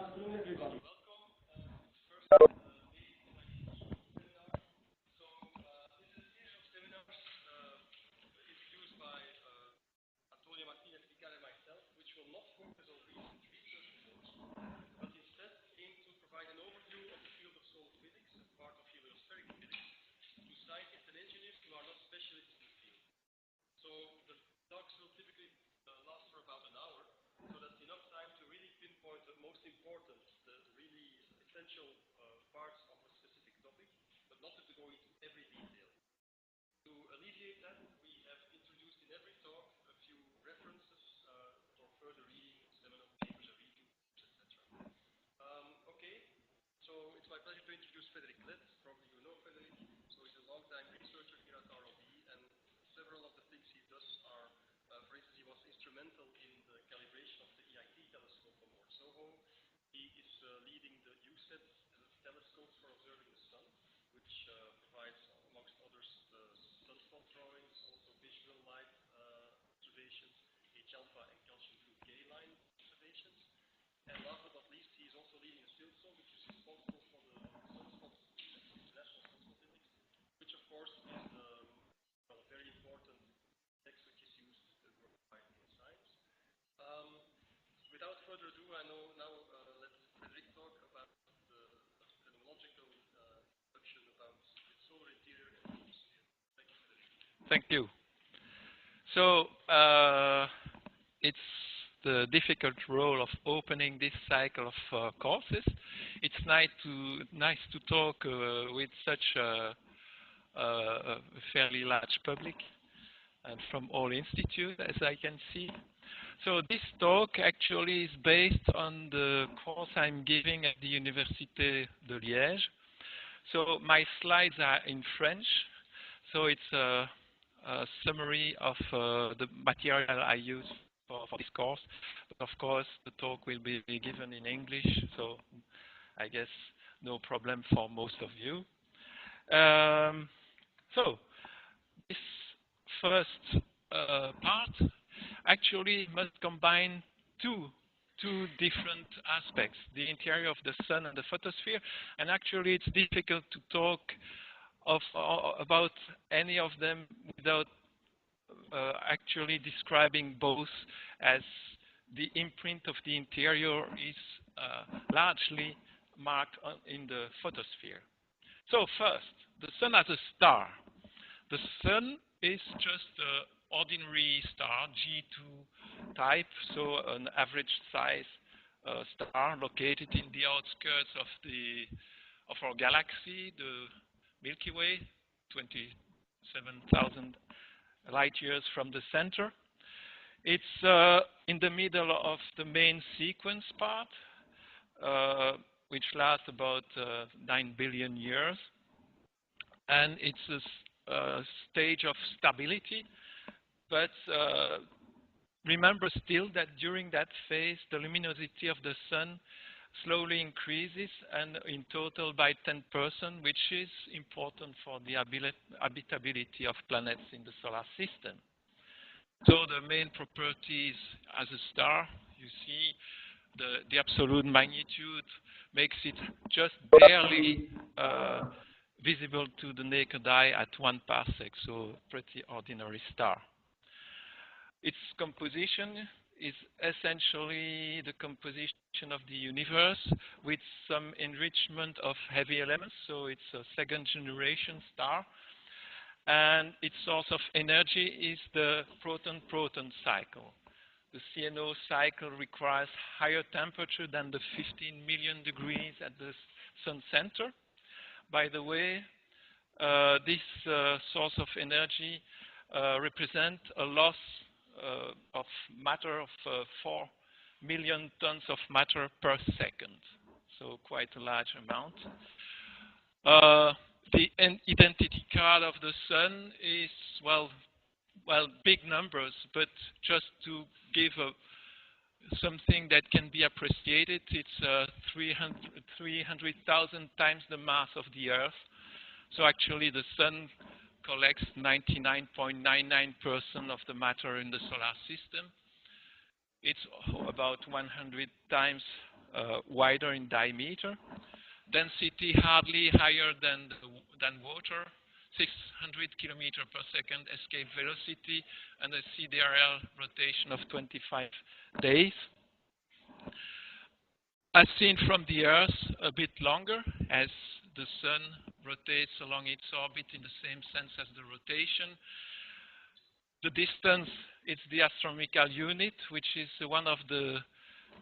afternoon, everybody. Parts of a specific topic, but not to go into every detail. To alleviate that, we have introduced in every talk a few references for further reading, seminal papers, reviews, etc. Okay, so it's my pleasure to introduce Frédéric Clette. Probably you know Frédéric. So he's a long-time researcher here at ROB, and several of the things he does are, for instance, he was instrumental in the calibration of the EIT telescope on Mont Wilson. He is leading the USET telescopes for observing the sun, which provides, amongst others, the sunspot drawings, also visual light observations, H-alpha and calcium blue K line observations. And last but not least, he is also leading a field zone, which is responsible for the sunspot index, International Sunspot Index, which of course is well, a very important index which is used worldwide in science. Without further ado, I know now let Frédéric talk about introduction about the solar interior and photosphere. Thank you, Frédéric. Thank you. So it's the difficult role of opening this cycle of courses. It's nice to talk with such a fairly large public and from all institutes, as I can see. So this talk actually is based on the course I'm giving at the Université de Liège. So my slides are in French, so it's a summary of the material I use for this course. But of course, the talk will be given in English, so I guess no problem for most of you. So this first part actually must combine two different aspects, the interior of the sun and the photosphere, and actually it's difficult to talk about any of them without actually describing both, as the imprint of the interior is largely marked in the photosphere. So first, the sun as a star. The sun is just an ordinary star, G2 type, so an average size star located in the outskirts of our galaxy, the Milky Way, 27,000 light years from the center. It's in the middle of the main sequence part, which lasts about 9 billion years. And it's a stage of stability, but remember still that during that phase, the luminosity of the sun slowly increases, and in total by 10%, which is important for the habitability of planets in the solar system. So the main properties as a star, you see, the absolute magnitude makes it just barely visible to the naked eye at 1 parsec, so pretty ordinary star. Its composition is essentially the composition of the universe with some enrichment of heavy elements, so it's a second generation star. And its source of energy is the proton-proton cycle. The CNO cycle requires higher temperature than the 15 million degrees at the sun center. By the way, this source of energy represents a loss of matter of 4 million tons of matter per second, so quite a large amount. The identity card of the sun is, well, big numbers, but just to give something that can be appreciated, it's 300,000 times the mass of the Earth. So actually the sun collects 99.99% of the matter in the solar system. It's about 100 times wider in diameter. Density hardly higher than water, 600 kilometers per second escape velocity, and a sidereal rotation of 25 days. As seen from the Earth, a bit longer, as the Sun rotates along its orbit in the same sense as the rotation. The distance is the astronomical unit, which is one of the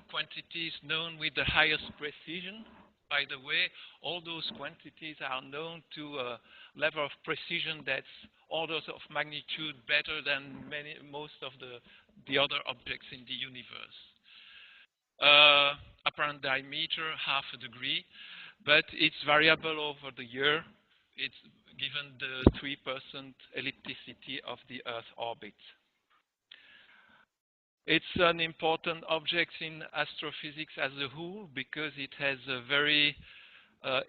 quantities known with the highest precision. By the way, all those quantities are known to a level of precision that's orders of magnitude better than most of the other objects in the universe. Apparent diameter, half a degree, but it's variable over the year. It's given the 3% ellipticity of the Earth orbit. It's an important object in astrophysics as a whole because it has a very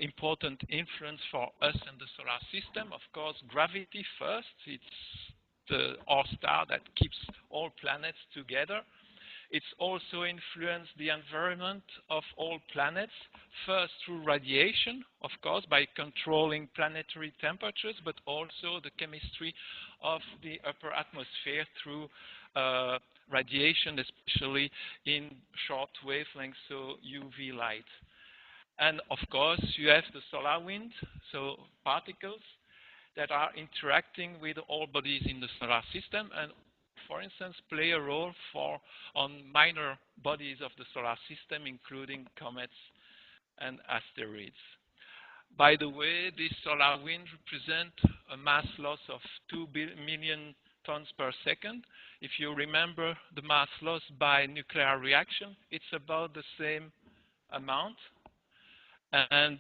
important influence for us and the solar system. Of course, gravity first. It's our star that keeps all planets together. It's also influenced the environment of all planets, first through radiation, of course, by controlling planetary temperatures, but also the chemistry of the upper atmosphere through radiation, especially in short wavelengths, so UV light. And of course, you have the solar wind, so particles that are interacting with all bodies in the solar system and, for instance, play a role on minor bodies of the solar system, including comets and asteroids. By the way, this solar wind represents a mass loss of 2 million tons per second. If you remember the mass loss by nuclear reaction, it's about the same amount. And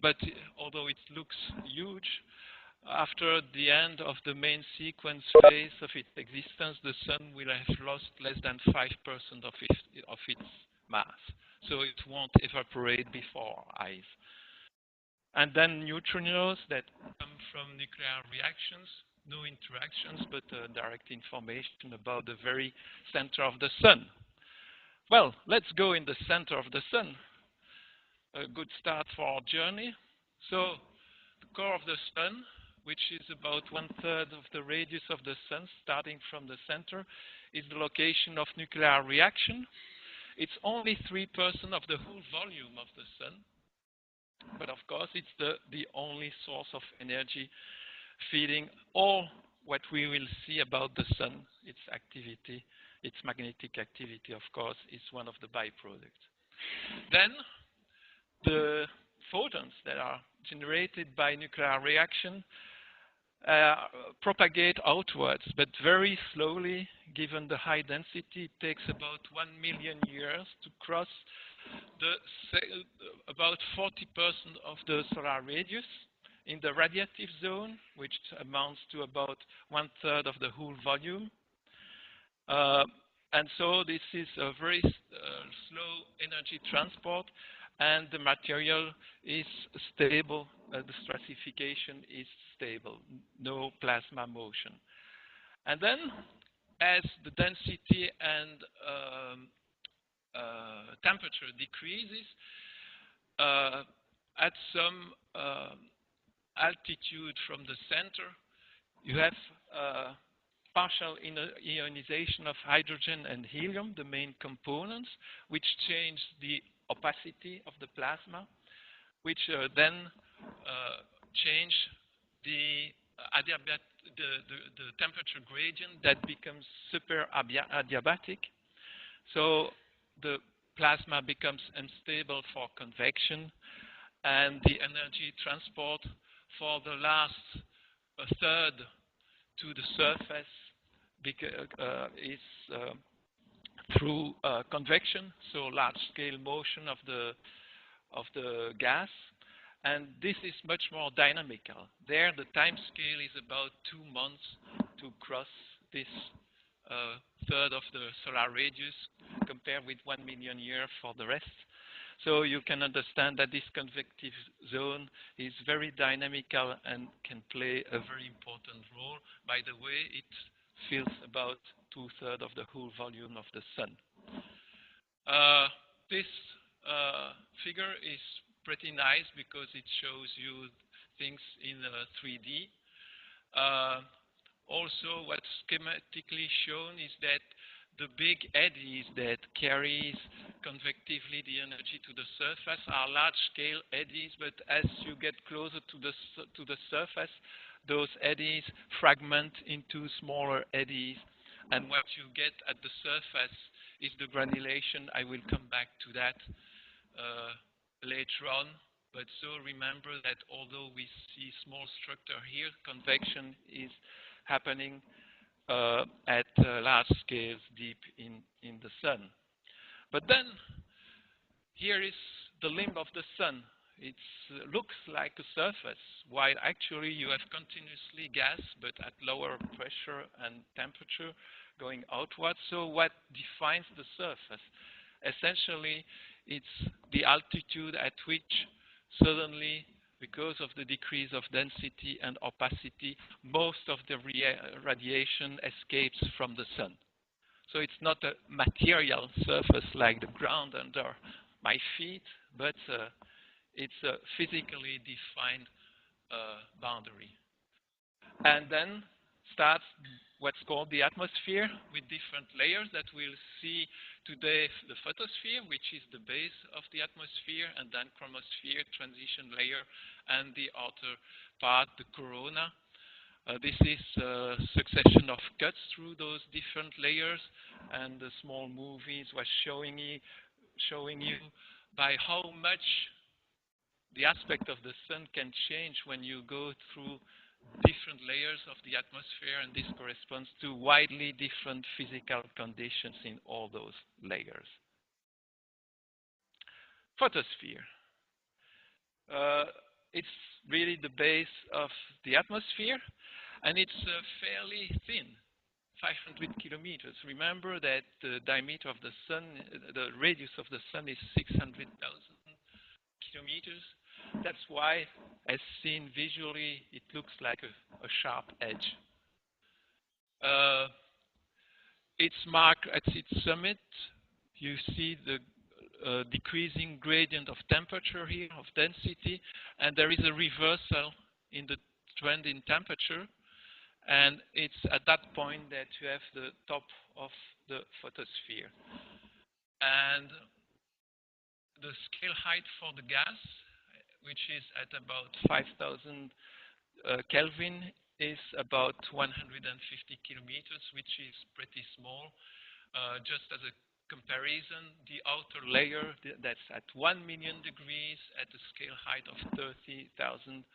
but although it looks huge, after the end of the main sequence phase of its existence, the Sun will have lost less than 5% of its mass. So it won't evaporate before our eyes. And then neutrinos that come from nuclear reactions, no interactions, but direct information about the very center of the Sun. Well, let's go in the center of the Sun. A good start for our journey. So the core of the Sun, which is about 1/3 of the radius of the Sun, starting from the center, is the location of nuclear reaction. It's only 3% of the whole volume of the Sun, but of course it's the only source of energy feeding all what we will see about the Sun. Its activity, its magnetic activity, of course, is one of the byproducts. Then the photons that are generated by nuclear reaction propagate outwards, but very slowly. Given the high density, it takes about 1 million years to cross about 40% of the solar radius in the radiative zone, which amounts to about 1/3 of the whole volume. And so this is a very slow energy transport, and the material is stable. The stratification is stable, no plasma motion. And then, as the density and temperature decreases, at some altitude from the center, you have partial ionization of hydrogen and helium, the main components, which change the opacity of the plasma, which then change the temperature gradient that becomes super adiabatic. So the plasma becomes unstable for convection, and the energy transport for the last third to the surface is through convection, so large-scale motion of the gas, and this is much more dynamical. There, the time scale is about 2 months to cross this third of the solar radius, compared with 1 million years for the rest. So you can understand that this convective zone is very dynamical and can play a very important role. By the way, it fills about 2/3 of the whole volume of the Sun. This figure is pretty nice because it shows you things in 3D. Also, what's schematically shown is that the big eddies that carries convectively the energy to the surface are large-scale eddies, but as you get closer to the surface, those eddies fragment into smaller eddies, and what you get at the surface is the granulation. I will come back to that later on. But so remember that although we see small structure here, convection is happening at large scales deep in the sun. But then here is the limb of the sun. It looks like a surface, while actually you have continuously gas, but at lower pressure and temperature going outwards. So what defines the surface? Essentially, it's the altitude at which suddenly, because of the decrease of density and opacity, most of the radiation escapes from the sun. So it's not a material surface like the ground under my feet, but it's a physically defined boundary. And then starts what's called the atmosphere with different layers that we'll see today. The photosphere, which is the base of the atmosphere, and then chromosphere, transition layer, and the outer part, the corona. This is a succession of cuts through those different layers, and the small movies was showing you by how much the aspect of the sun can change when you go through different layers of the atmosphere, and this corresponds to widely different physical conditions in all those layers. Photosphere. It's really the base of the atmosphere, and it's fairly thin, 500 kilometers. Remember that the diameter of the sun, the radius of the sun is 600,000 kilometers. That's why, as seen visually, it looks like a sharp edge. It's marked at its summit. You see the decreasing gradient of temperature here, of density, and there is a reversal in the trend in temperature. And it's at that point that you have the top of the photosphere. And the scale height for the gas, which is at about 5,000 Kelvin, is about 150 kilometers, which is pretty small. Just as a comparison, the outer layer that's at 1 million degrees at a scale height of 30,000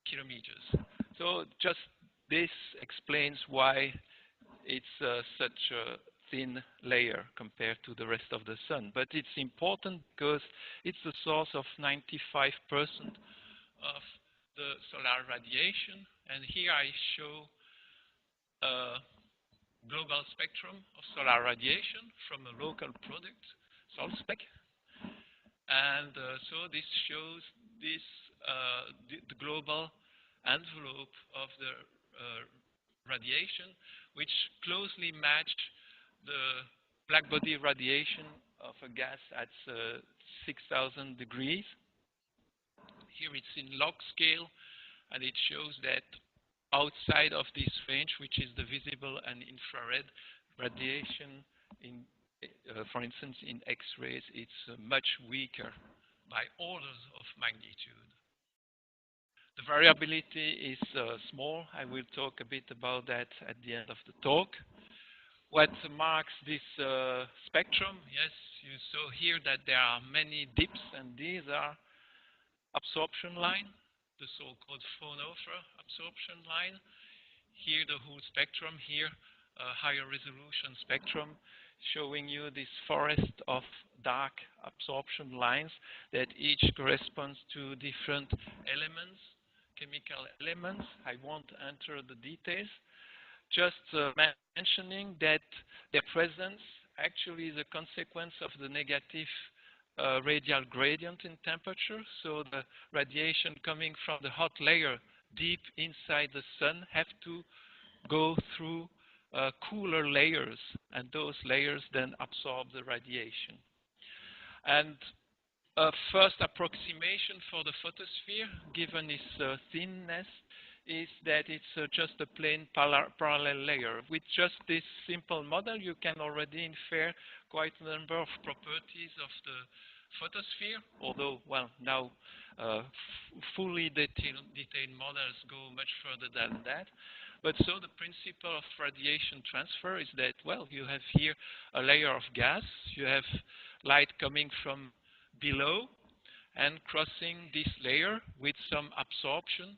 kilometers. So just this explains why it's such a thin layer compared to the rest of the sun. But it's important because it's the source of 95% of the solar radiation. And here I show a global spectrum of solar radiation from a local product, SolSpec. And so this shows this the global envelope of the radiation, which closely match the black body radiation of a gas at 6,000 degrees. Here it's in log scale, and it shows that outside of this range, which is the visible and infrared radiation, for instance, in X-rays, it's much weaker by orders of magnitude. The variability is small. I will talk a bit about that at the end of the talk. What marks this spectrum? Yes, you saw here that there are many dips, and these are absorption line, the so-called Fraunhofer absorption line. Here the whole spectrum, here a higher resolution spectrum, showing you this forest of dark absorption lines that each corresponds to different elements, chemical elements. I won't enter the details. Just mentioning that their presence actually is a consequence of the negative radial gradient in temperature. So the radiation coming from the hot layer deep inside the sun have to go through cooler layers, and those layers then absorb the radiation. And a first approximation for the photosphere, given its thinness, is that it's just a plain parallel layer. With just this simple model, you can already infer quite a number of properties of the photosphere, although, well, now fully detailed models go much further than that. But so the principle of radiation transfer is that, well, you have here a layer of gas, you have light coming from below and crossing this layer with some absorption.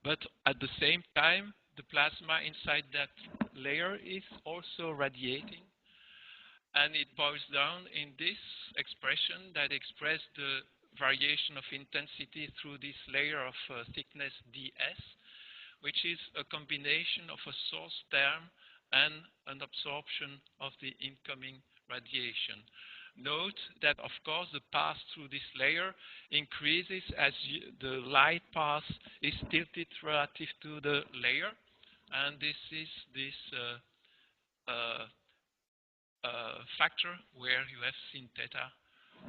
But at the same time, the plasma inside that layer is also radiating. And it boils down in this expression that expresses the variation of intensity through this layer of thickness ds, which is a combination of a source term and an absorption of the incoming radiation. Note that, of course, the path through this layer increases as the light path is tilted relative to the layer, and this is this factor where you have seen theta,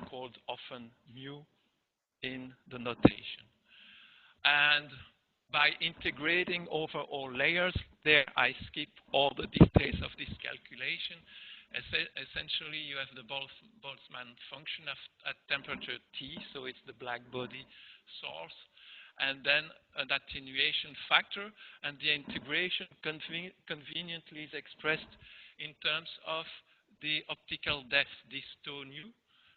called often mu in the notation. And by integrating over all layers, there I skip all the details of this calculation. Essentially, you have the Boltzmann function at temperature T, so it's the black body source, and then an attenuation factor, and the integration conveniently is expressed in terms of the optical depth, this tau nu,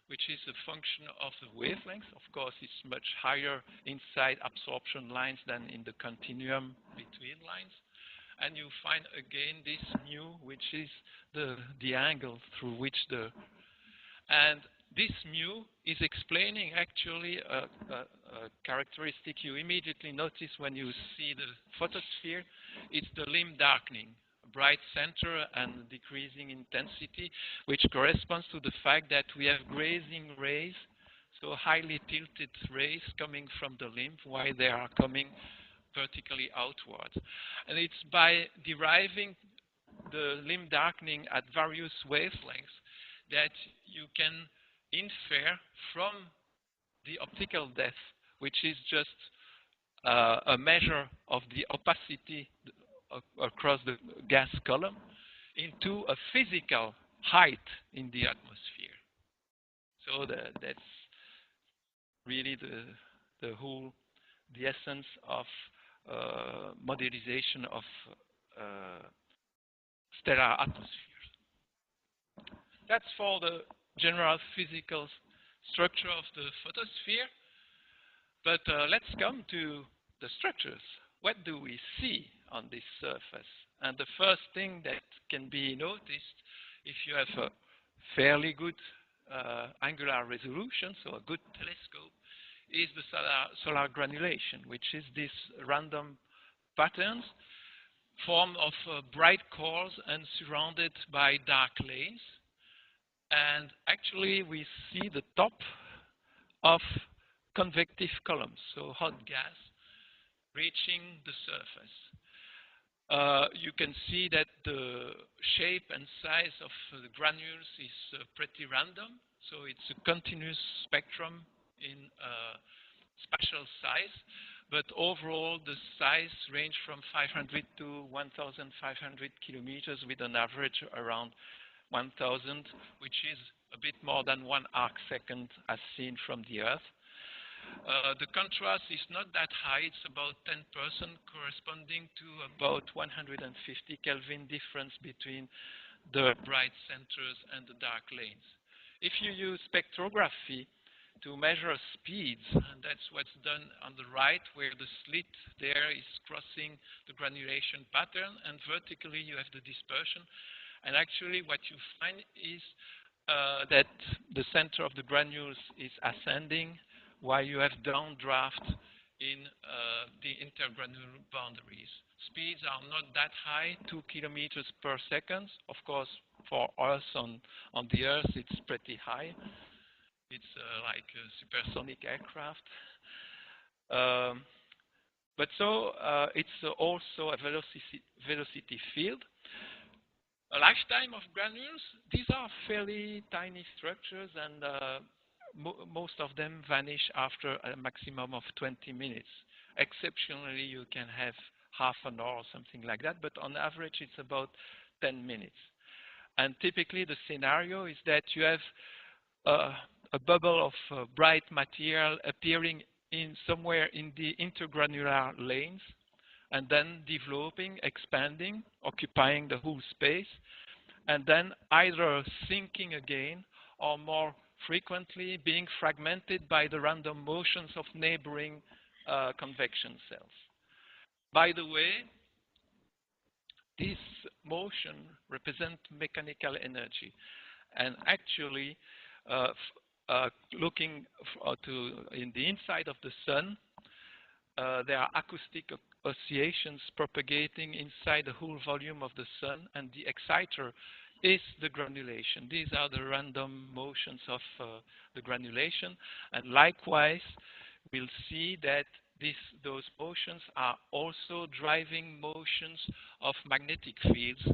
which is a function of the wavelength. Of course, it's much higher inside absorption lines than in the continuum between lines. And you find again this mu, which is the angle through which and this mu is explaining actually a characteristic you immediately notice when you see the photosphere. It's the limb darkening, bright center and decreasing intensity, which corresponds to the fact that we have grazing rays, so highly tilted rays coming from the limb while they are coming vertically outward. And it's by deriving the limb darkening at various wavelengths that you can infer from the optical depth, which is just a measure of the opacity across the gas column, into a physical height in the atmosphere. So that's really the essence of modelization of stellar atmospheres. That's for the general physical structure of the photosphere. But let's come to the structures. What do we see on this surface? And the first thing that can be noticed, if you have a fairly good angular resolution, so a good telescope, is the solar granulation, which is this random patterns formed of bright cores and surrounded by dark lanes. And actually we see the top of convective columns, so hot gas reaching the surface. You can see that the shape and size of the granules is pretty random, so it's a continuous spectrum in spatial size, but overall the size range from 500 to 1,500 kilometers with an average around 1,000, which is a bit more than 1 arc second as seen from the Earth. The contrast is not that high, it's about 10%, corresponding to about 150 Kelvin difference between the bright centers and the dark lanes. If you use spectrography to measure speeds, and that's what's done on the right, where the slit there is crossing the granulation pattern, and vertically you have the dispersion. And actually what you find is that the center of the granules is ascending, while you have downdraft in the intergranular boundaries. Speeds are not that high, 2 kilometers per second. Of course, for us on the Earth, it's pretty high. It's like a supersonic aircraft. But so it's also a velocity field. a lifetime of granules, these are fairly tiny structures, and most of them vanish after a maximum of 20 minutes. Exceptionally, you can have half an hour or something like that, but on average, it's about 10 minutes. And typically, the scenario is that you have a bubble of bright material appearing in somewhere in the intergranular lanes, and then developing, expanding, occupying the whole space, and then either sinking again or more frequently being fragmented by the random motions of neighboring convection cells. By the way, this motion represents mechanical energy, and actually looking in the inside of the sun, there are acoustic oscillations propagating inside the whole volume of the sun, and the exciter is the granulation. These are the random motions of the granulation, and likewise, we'll see that those motions are also driving motions of magnetic fields,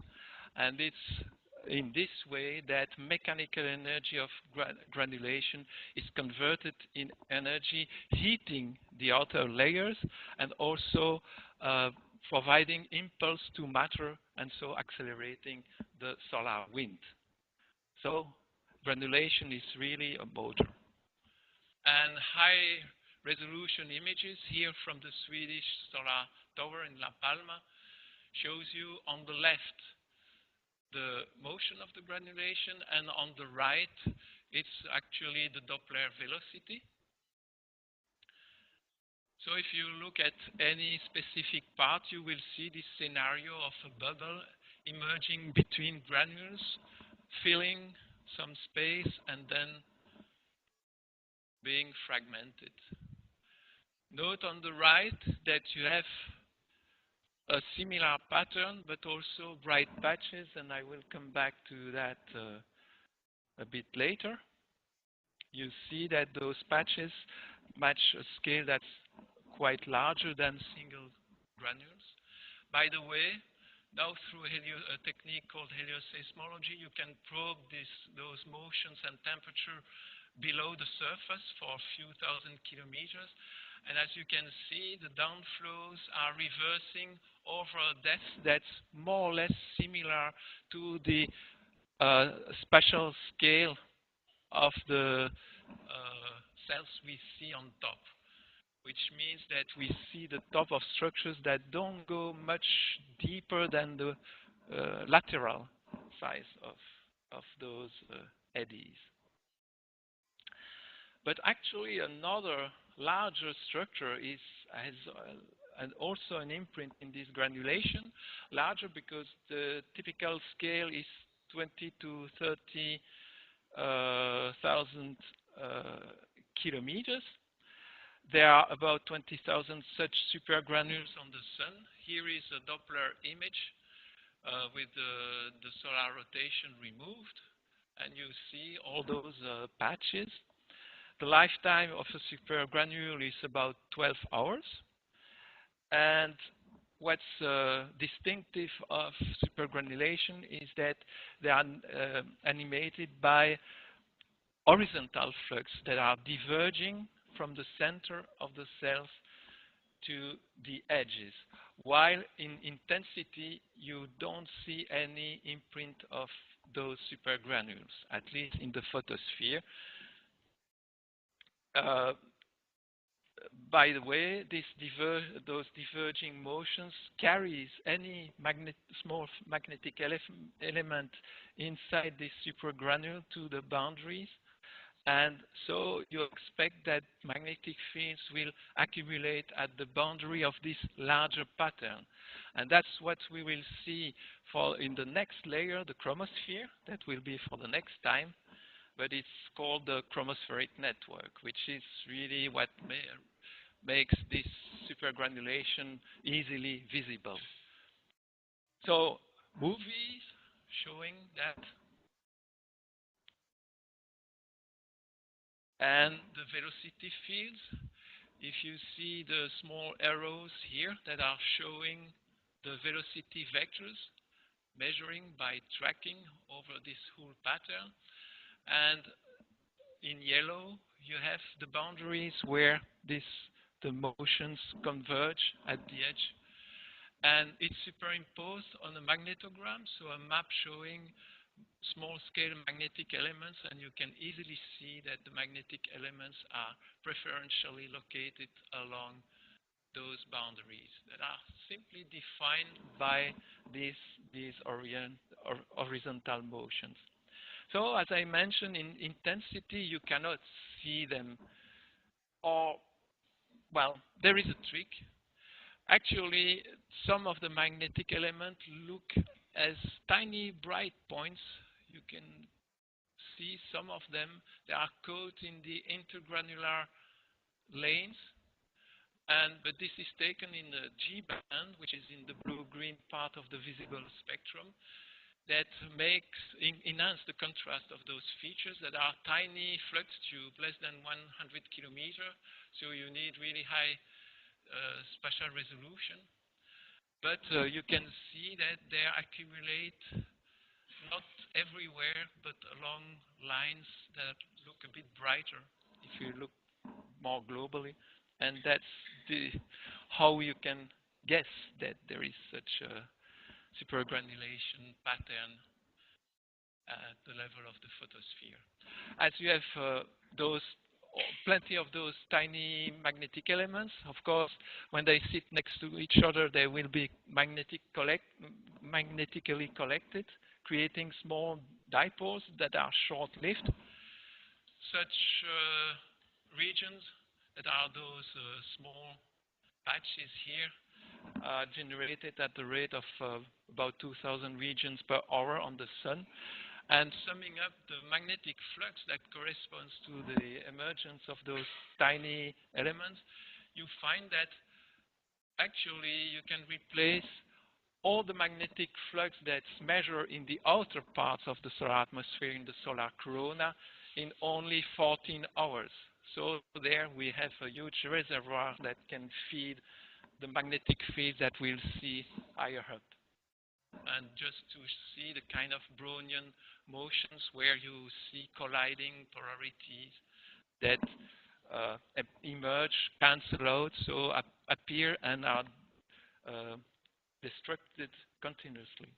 and it's in this way that mechanical energy of granulation is converted in energy, heating the outer layers and also providing impulse to matter, and so accelerating the solar wind. So granulation is really a motor. And high resolution images here from the Swedish solar tower in La Palma shows you on the left the motion of the granulation, and on the right it's actually the Doppler velocity. So if you look at any specific part, you will see this scenario of a bubble emerging between granules, filling some space and then being fragmented. Note on the right that you have a similar pattern, but also bright patches, and I will come back to that a bit later. You see that those patches match a scale that's quite larger than single granules. By the way, now through a technique called helioseismology, you can probe those motions and temperature below the surface for a few thousand kilometers. And as you can see, the downflows are reversing over a depth that's more or less similar to the spatial scale of the cells we see on top, which means that we see the top of structures that don't go much deeper than the lateral size of those eddies. But actually another larger structure has also an imprint in this granulation, larger because the typical scale is 20 to 30,000 kilometers. There are about 20,000 such supergranules on the sun. Here is a Doppler image with the solar rotation removed, and you see all those patches. The lifetime of a supergranule is about 12 hours. And what's distinctive of supergranulation is that they are animated by horizontal flux that are diverging from the center of the cells to the edges, while in intensity you don't see any imprint of those supergranules, at least in the photosphere. By the way, those diverging motions carries any small magnetic element inside this supergranule to the boundaries, and so you expect that magnetic fields will accumulate at the boundary of this larger pattern, and that's what we will see in the next layer, the chromosphere. That will be for the next time. But it's called the chromospheric network, which is really what makes this supergranulation easily visible. So movies showing that, and the velocity fields. If you see the small arrows here that are showing the velocity vectors, measuring by tracking over this whole pattern. And in yellow, you have the boundaries where the motions converge at the edge. And it's superimposed on a magnetogram, so a map showing small-scale magnetic elements, and you can easily see that the magnetic elements are preferentially located along those boundaries that are simply defined by these horizontal motions. So as I mentioned, in intensity, you cannot see them. Or, well, there is a trick. Actually, some of the magnetic elements look as tiny bright points. You can see some of them. They are caught in the intergranular lanes. But this is taken in the G band, which is in the blue-green part of the visible spectrum, that enhance the contrast of those features that are tiny flux tube, less than 100 kilometers. So you need really high spatial resolution. But you can see that they accumulate not everywhere, but along lines that look a bit brighter if you look more globally. And that's how you can guess that there is such a supergranulation pattern at the level of the photosphere. As you have plenty of those tiny magnetic elements, of course, when they sit next to each other, they will be magnetically collected, creating small dipoles that are short-lived. Such regions that are those small patches here are generated at the rate of about 2,000 regions per hour on the Sun. And summing up the magnetic flux that corresponds to the emergence of those tiny elements, you find that actually you can replace all the magnetic flux that's measured in the outer parts of the solar atmosphere in the solar corona in only 14 hours. So there we have a huge reservoir that can feed the magnetic field that we'll see higher up. And just to see the kind of Brownian motions where you see colliding polarities that emerge, cancel out, so appear and are destructed continuously.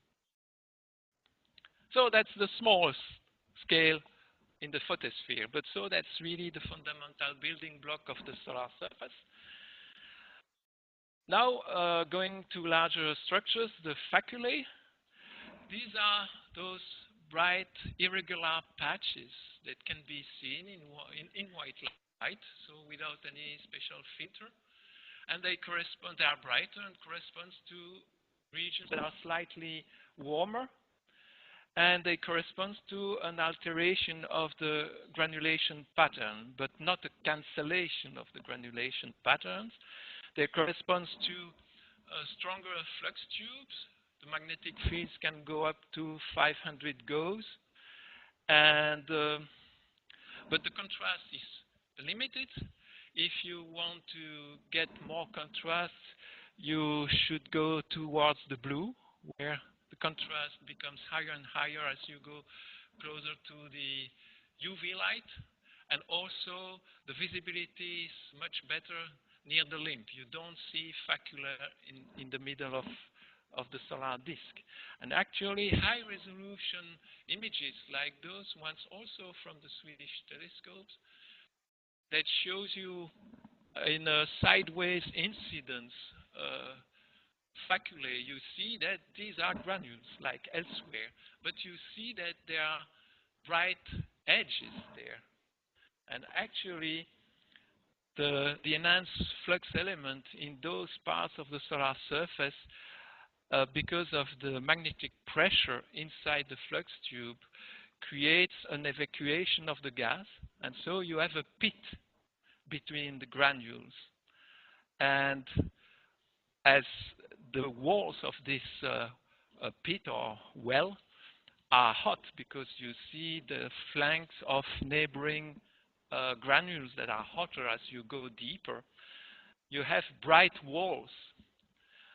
So that's the smallest scale in the photosphere, but so that's really the fundamental building block of the solar surface. Now, going to larger structures, the faculae. These are those bright, irregular patches that can be seen in white light, so without any special filter. And they are brighter and correspond to regions that are slightly warmer. And they correspond to an alteration of the granulation pattern, but not a cancellation of the granulation patterns. They correspond to stronger flux tubes. The magnetic fields can go up to 500 Gauss. And, but the contrast is limited. If you want to get more contrast, you should go towards the blue, where the contrast becomes higher and higher as you go closer to the UV light. And also, the visibility is much better near the limb. You don't see facula in the middle of the solar disk. And actually, high-resolution images like those ones also from the Swedish telescopes that shows you in a sideways incidence faculae, you see that these are granules like elsewhere, but you see that there are bright edges there. And actually, the enhanced flux element in those parts of the solar surface, because of the magnetic pressure inside the flux tube, creates an evacuation of the gas, and so you have a pit between the granules. And as the walls of this pit or well are hot, because you see the flanks of neighboring granules that are hotter as you go deeper, you have bright walls.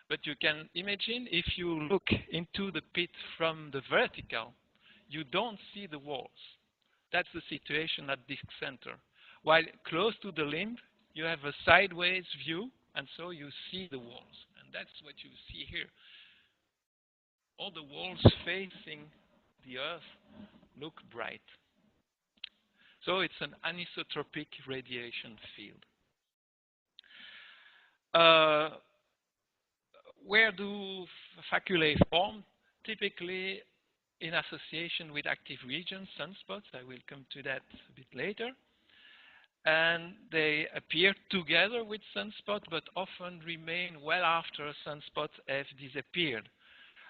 But you can imagine if you look into the pit from the vertical, you don't see the walls. That's the situation at this center. While close to the limb, you have a sideways view, and so you see the walls. And that's what you see here. All the walls facing the Earth look bright. So it's an anisotropic radiation field. Where do faculae form? Typically in association with active regions, sunspots. I will come to that a bit later. And they appear together with sunspots, but often remain well after sunspots have disappeared.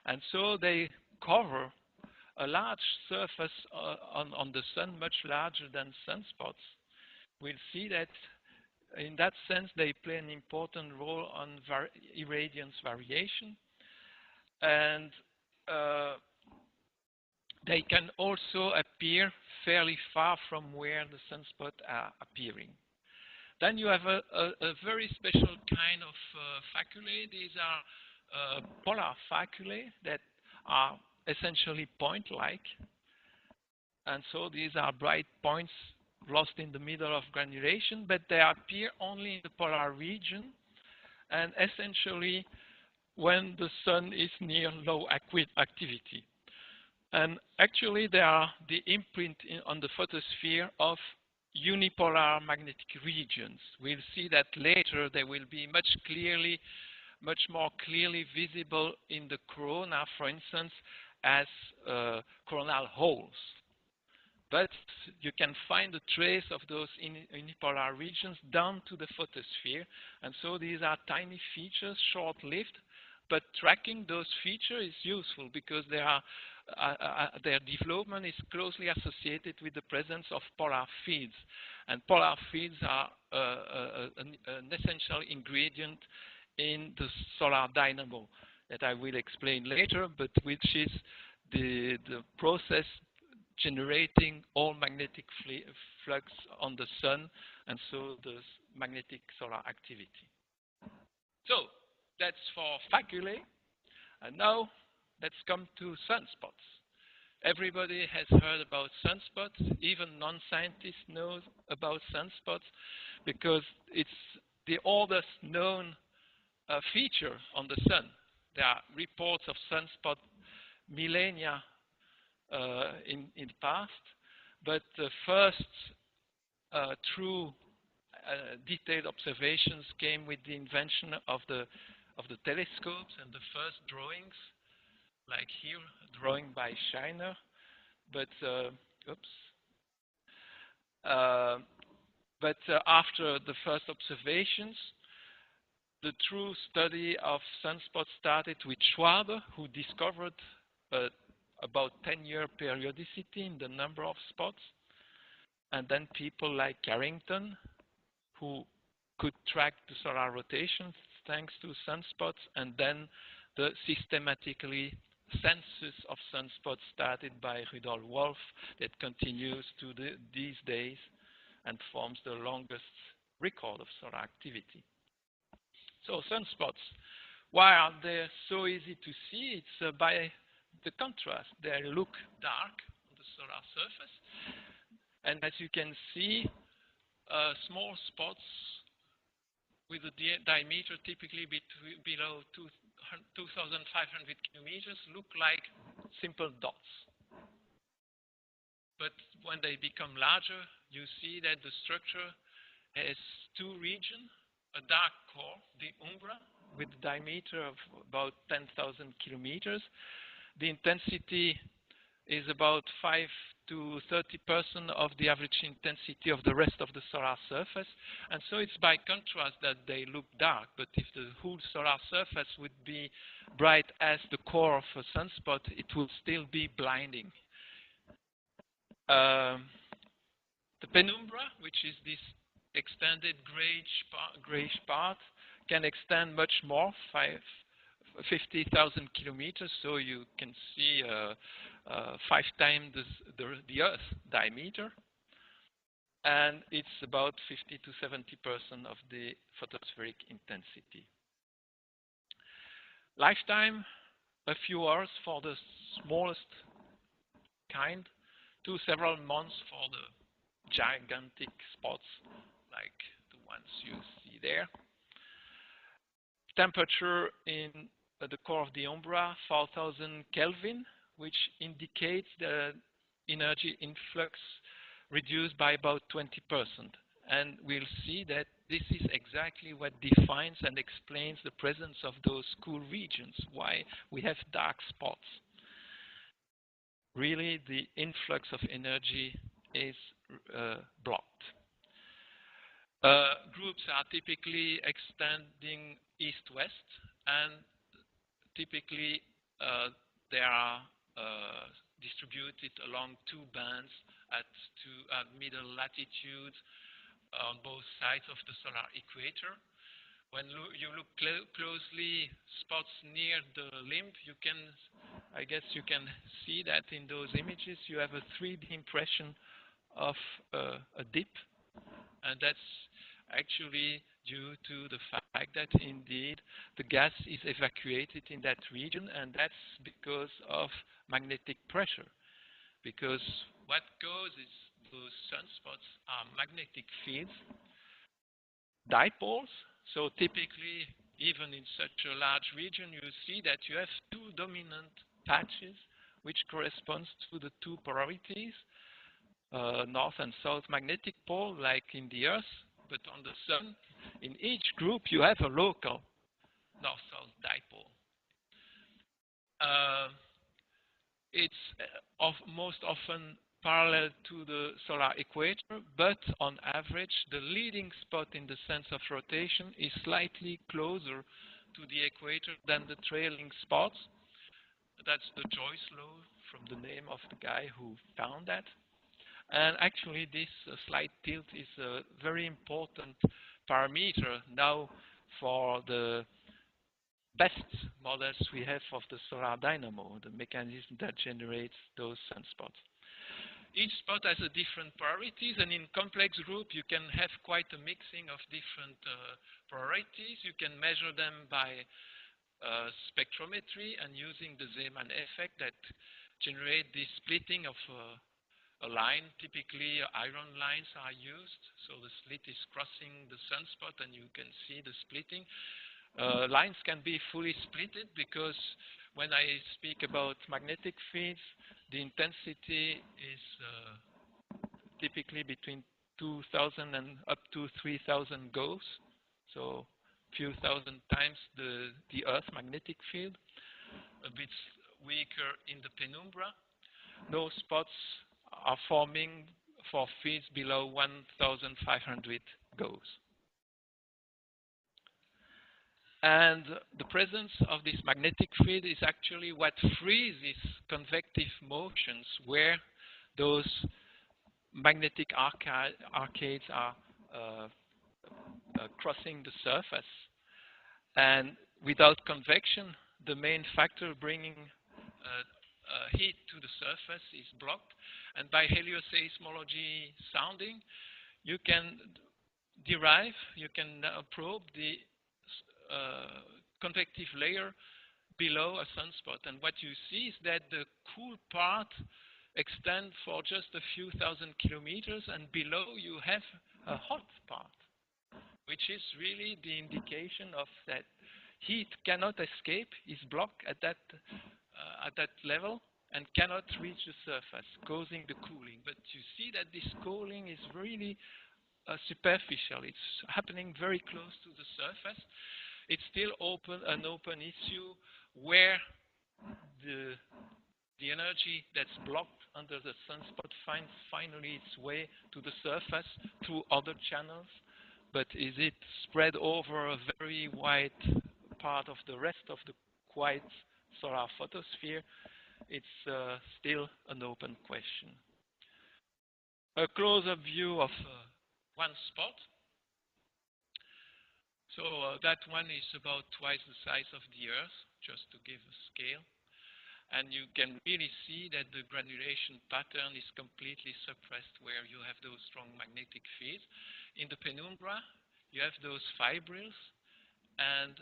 And so they cover a large surface on the sun, much larger than sunspots. We'll see that in that sense they play an important role on irradiance variation. And they can also appear fairly far from where the sunspots are appearing. Then you have a very special kind of faculae. These are polar faculae that are essentially point-like. And so these are bright points lost in the middle of granulation, but they appear only in the polar region and essentially when the sun is near low activity. And actually they are the imprint on the photosphere of unipolar magnetic regions. We'll see that later they will be much more clearly visible in the corona, for instance, as coronal holes. But you can find a trace of those unipolar regions down to the photosphere. And so these are tiny features, short-lived, but tracking those features is useful because they are, their development is closely associated with the presence of polar fields. And polar fields are an essential ingredient in the solar dynamo that I will explain later, but which is the process generating all magnetic flux on the sun, and so the magnetic solar activity. So that's for faculae. And now let's come to sunspots. Everybody has heard about sunspots. Even non-scientists know about sunspots because it's the oldest known feature on the sun. There are reports of sunspot millennia in the past, but the first true detailed observations came with the invention of the telescopes and the first drawings, like here, a drawing by Scheiner. But after the first observations, the true study of sunspots started with Schwabe, who discovered about 10-year periodicity in the number of spots, and then people like Carrington, who could track the solar rotations thanks to sunspots, and then the systematically census of sunspots started by Rudolf Wolf that continues to these days and forms the longest record of solar activity. So sunspots, why are they so easy to see? It's by the contrast. They look dark on the solar surface, and as you can see, small spots with a diameter typically below 2,500 kilometers look like simple dots. But when they become larger, you see that the structure has two regions, a dark core, the umbra, with a diameter of about 10,000 kilometers. The intensity is about 5 to 30% of the average intensity of the rest of the solar surface. And so it's by contrast that they look dark. But if the whole solar surface would be bright as the core of a sunspot, it would still be blinding. The penumbra, which is this extended grayish part, can extend much more, 50,000 kilometers, so you can see 5 times the Earth diameter, and it's about 50 to 70% of the photospheric intensity. Lifetime, a few hours for the smallest kind, to several months for the gigantic spots, like the ones you see there. Temperature in the core of the umbra, 4000 Kelvin, which indicates the energy influx reduced by about 20%. And we'll see that this is exactly what defines and explains the presence of those cool regions, why we have dark spots. Really, the influx of energy is blocked. Groups are typically extending east-west, and typically they are distributed along two bands at middle latitudes on both sides of the solar equator. When you look closely, spots near the limb, I guess you can see that in those images you have a 3D impression of a dip, and that's actually due to the fact that indeed the gas is evacuated in that region, and that's because of magnetic pressure. Because what goes is those sunspots are magnetic fields, dipoles. So typically, even in such a large region, you see that you have two dominant Taches, which corresponds to the two polarities, north and south magnetic pole, like in the Earth. But on the Sun, in each group, you have a local north-south dipole. It's most often parallel to the solar equator, but on average, the leading spot in the sense of rotation is slightly closer to the equator than the trailing spots. That's the Joyce law from the name of the guy who found that. And actually, this slight tilt is a very important parameter now for the best models we have of the solar dynamo, the mechanism that generates those sunspots. Each spot has a different polarities, and in complex group you can have quite a mixing of different polarities. You can measure them by spectrometry and using the Zeeman effect that generate the splitting of a line. Typically iron lines are used, so the slit is crossing the sunspot and you can see the splitting. Lines can be fully splitted because when I speak about magnetic fields, the intensity is typically between 2,000 and up to 3,000 Gauss, so few thousand times the Earth magnetic field, a bit weaker in the penumbra. No spots are forming for fields below 1,500 Gauss. And the presence of this magnetic field is actually what freezes convective motions where those magnetic arcades are crossing the surface. And without convection, the main factor bringing heat to the surface is blocked. And by helioseismology sounding, you can derive, you can probe the convective layer below a sunspot. And what you see is that the cool part extends for just a few thousand kilometers, and below you have a hot part, which is really the indication of that heat cannot escape, is blocked at that level and cannot reach the surface, causing the cooling. But you see that this cooling is really superficial. It's happening very close to the surface. It's still an open issue where the energy that's blocked under the sunspot finds finally its way to the surface through other channels. But is it spread over a very wide part of the rest of the quiet solar photosphere? It's still an open question. A closer view of one spot. So that one is about twice the size of the Earth, just to give a scale. And you can really see that the granulation pattern is completely suppressed where you have those strong magnetic fields. In the penumbra, you have those fibrils, and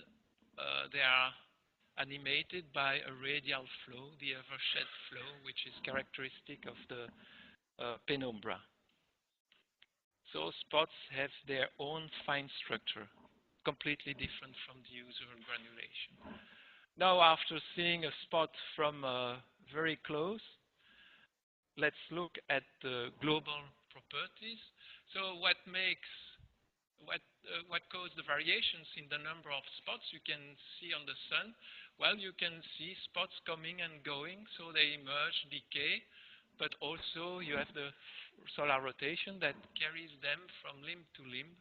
they are animated by a radial flow, the overshed flow, which is characteristic of the penumbra. So spots have their own fine structure, completely different from the usual granulation. Now, after seeing a spot from very close, let's look at the global properties. So what causes the variations in the number of spots you can see on the sun? Well, you can see spots coming and going, so they emerge, decay, but also you have the solar rotation that carries them from limb to limb.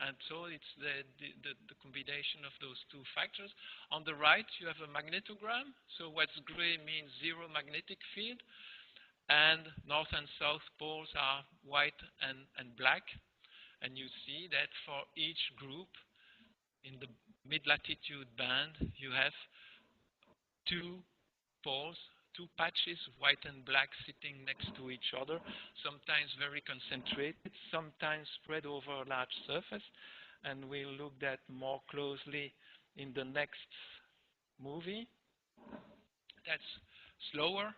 And so it's the combination of those two factors. On the right, you have a magnetogram. So what's gray means zero magnetic field, and north and south poles are white and black. And you see that for each group in the mid-latitude band, you have two poles, two patches, white and black, sitting next to each other, sometimes very concentrated, sometimes spread over a large surface. And we'll look at more closely in the next movie. That's slower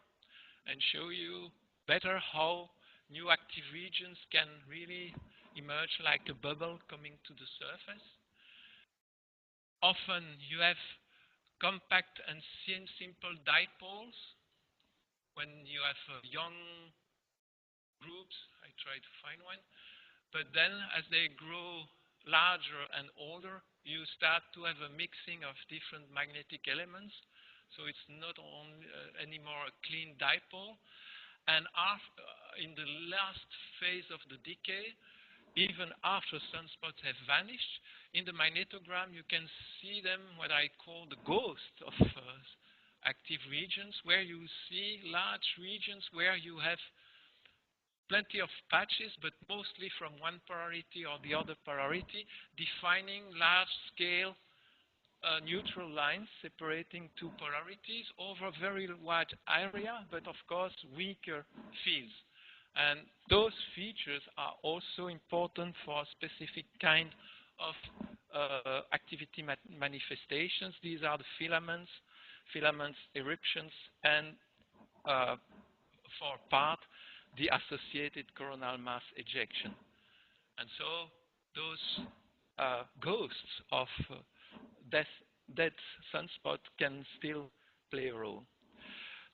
and show you better how new active regions can really emerge like a bubble coming to the surface. Often you have compact and simple dipoles. When you have young groups, I try to find one, but then as they grow larger and older, you start to have a mixing of different magnetic elements. So it's not only anymore a clean dipole. And after, in the last phase of the decay, even after sunspots have vanished, in the magnetogram you can see them, what I call the ghost of active regions, where you see large regions where you have plenty of patches, but mostly from one polarity or the other polarity, defining large-scale neutral lines separating two polarities over a very wide area, but of course weaker fields. And those features are also important for a specific kind of activity manifestations. These are the filaments eruptions, and for part, the associated coronal mass ejection. And so those ghosts of dead sunspot can still play a role.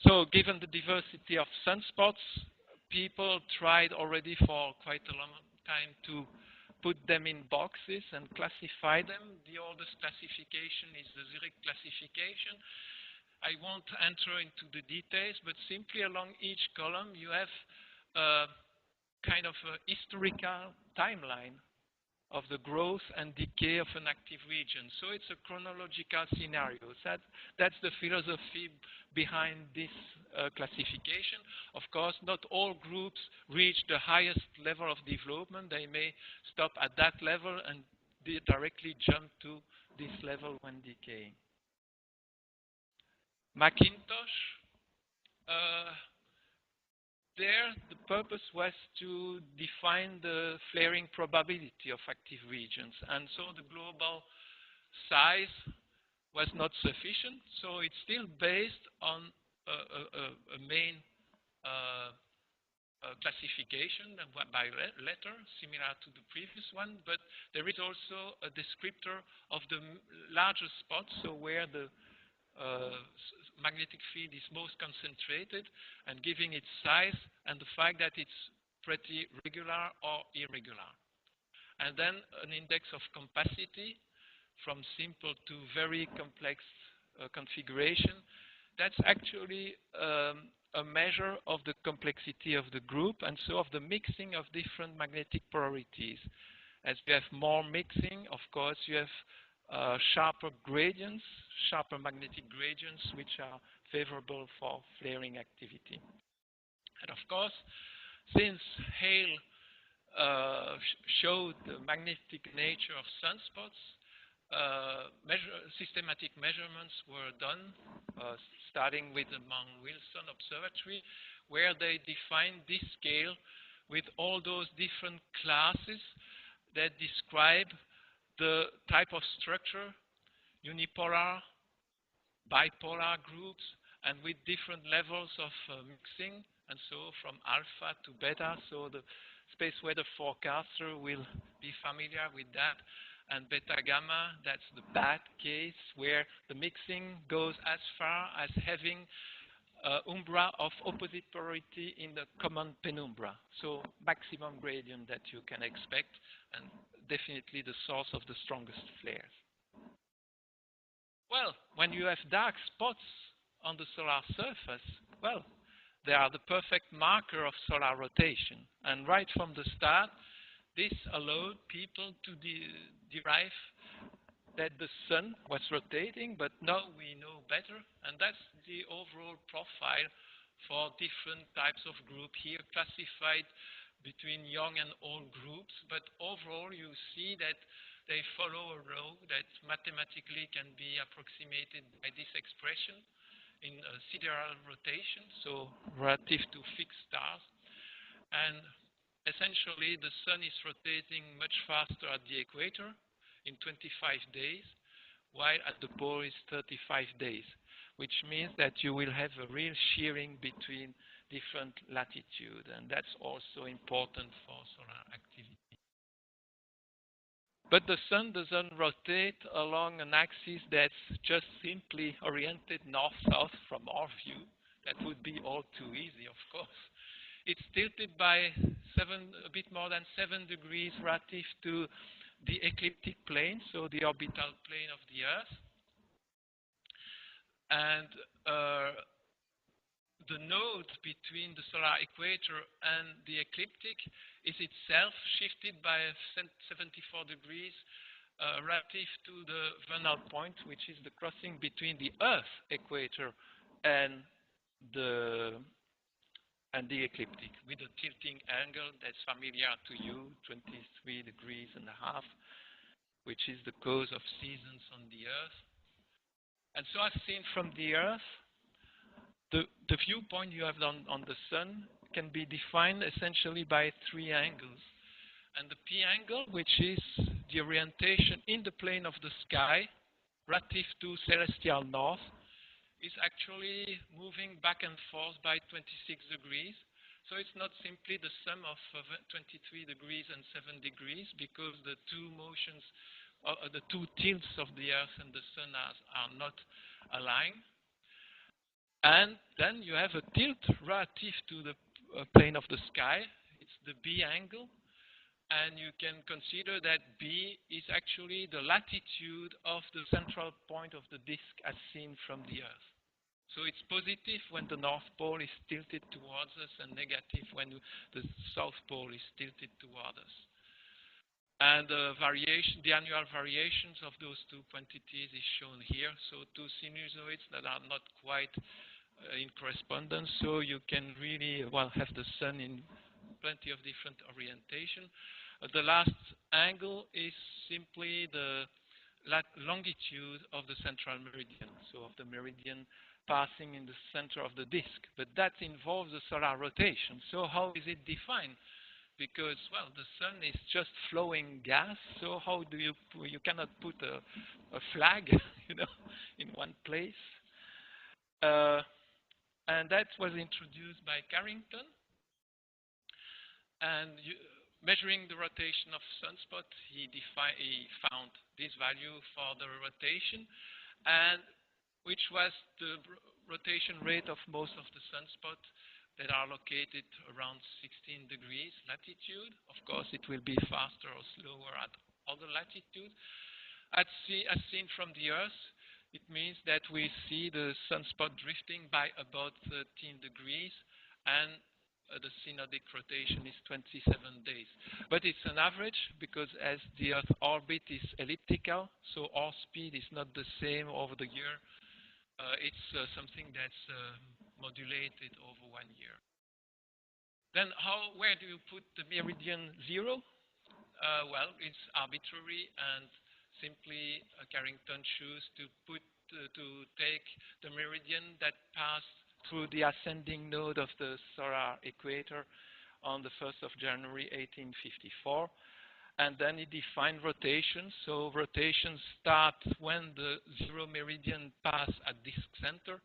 So given the diversity of sunspots, people tried already for quite a long time to put them in boxes and classify them. The oldest classification is the Zurich classification. I won't enter into the details, but simply along each column you have a kind of a historical timeline of the growth and decay of an active region. So it's a chronological scenario. That's the philosophy behind this classification. Of course, not all groups reach the highest level of development. They may stop at that level and directly jump to this level when decaying. Mc Intosh, there the purpose was to define the flaring probability of active regions, and so the global size was not sufficient, so it's still based on a main classification by letter, similar to the previous one, but there is also a descriptor of the larger spots, so where the magnetic field is most concentrated, and giving its size and the fact that it's pretty regular or irregular. And then an index of compacity from simple to very complex configuration. That's actually a measure of the complexity of the group, and so of the mixing of different magnetic polarities. As we have more mixing, of course, you have sharper gradients, sharper magnetic gradients, which are favorable for flaring activity. And of course, since Hale showed the magnetic nature of sunspots, systematic measurements were done, starting with the Mont Wilson Observatory, where they defined this scale with all those different classes that describe the type of structure: unipolar, bipolar groups, and with different levels of mixing, and so from alpha to beta. So the space weather forecaster will be familiar with that. And beta gamma, that's the bad case, where the mixing goes as far as having umbra of opposite polarity in the common penumbra. So maximum gradient that you can expect, and definitely the source of the strongest flares. Well, when you have dark spots on the solar surface, well, they are the perfect marker of solar rotation. And right from the start, this allowed people to derive that the sun was rotating, but now we know better, and that's the overall profile for different types of group here, classified between young and old groups. But overall, you see that they follow a row that mathematically can be approximated by this expression in sidereal rotation, so relative to fixed stars. And essentially, the sun is rotating much faster at the equator in 25 days, while at the pole is 35 days, which means that you will have a real shearing between different latitudes, and that's also important for solar activity. But the sun doesn't rotate along an axis that's just simply oriented north-south from our view. That would be all too easy, of course. It's tilted by a bit more than 7 degrees relative to the ecliptic plane, so the orbital plane of the Earth. And the node between the solar equator and the ecliptic is itself shifted by 74 degrees relative to the vernal point, which is the crossing between the Earth equator and the ecliptic, with a tilting angle that's familiar to you, 23 degrees and a half, which is the cause of seasons on the Earth. And so as seen from the Earth, the viewpoint you have on the sun can be defined essentially by 3 angles. And the P angle, which is the orientation in the plane of the sky relative to celestial north, is actually moving back and forth by 26 degrees. So it's not simply the sum of 23 degrees and 7 degrees, because the two motions, the two tilts of the Earth and the sun are not aligned. And then you have a tilt relative to the plane of the sky. It's the B angle. And you can consider that B is actually the latitude of the central point of the disk as seen from the Earth. So it's positive when the North Pole is tilted towards us, and negative when the South Pole is tilted towards us. And the annual variations of those two quantities is shown here. So two sinusoids that are not quite in correspondence. So you can really, well, have the sun in plenty of different orientation. The last angle is simply the longitude of the central meridian, so of the meridian passing in the center of the disk. But that involves the solar rotation. So how is it defined? Because, well, the sun is just flowing gas, so how do you cannot put a flag, you know, in one place. And that was introduced by Carrington. And measuring the rotation of sunspot, he found this value for the rotation, and which was the rotation rate of most of the sunspots that are located around 16 degrees latitude. Of course, it will be faster or slower at other latitudes. As seen from the Earth, it means that we see the sunspot drifting by about 13 degrees, and the synodic rotation is 27 days. But it's an average, because as the Earth orbit is elliptical, so our speed is not the same over the year. It's something that's modulated over 1 year. Then where do you put the meridian 0? Well, it's arbitrary, and simply Carrington chose to take the meridian that passed through the ascending node of the solar equator on the 1st of January 1854. And then he defined rotations. So rotations start when the zero meridian pass at disk center.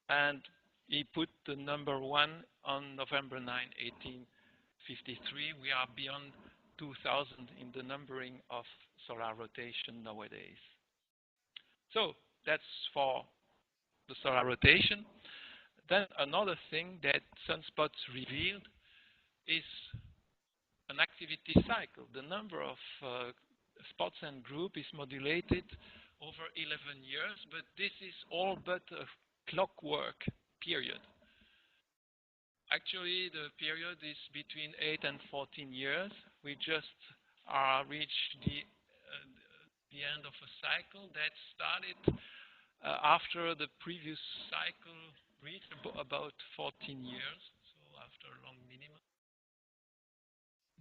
And he put the number 1 on November 9, 1853. We are beyond 2000 in the numbering of solar rotation nowadays. So that's for the solar rotation. Then another thing that sunspots revealed is an activity cycle. The number of spots and group is modulated over 11 years, but this is all but a clockwork period. Actually, the period is between 8 and 14 years. We just reached the end of a cycle that started after the previous cycle reached about 14 years, so after a long minimum.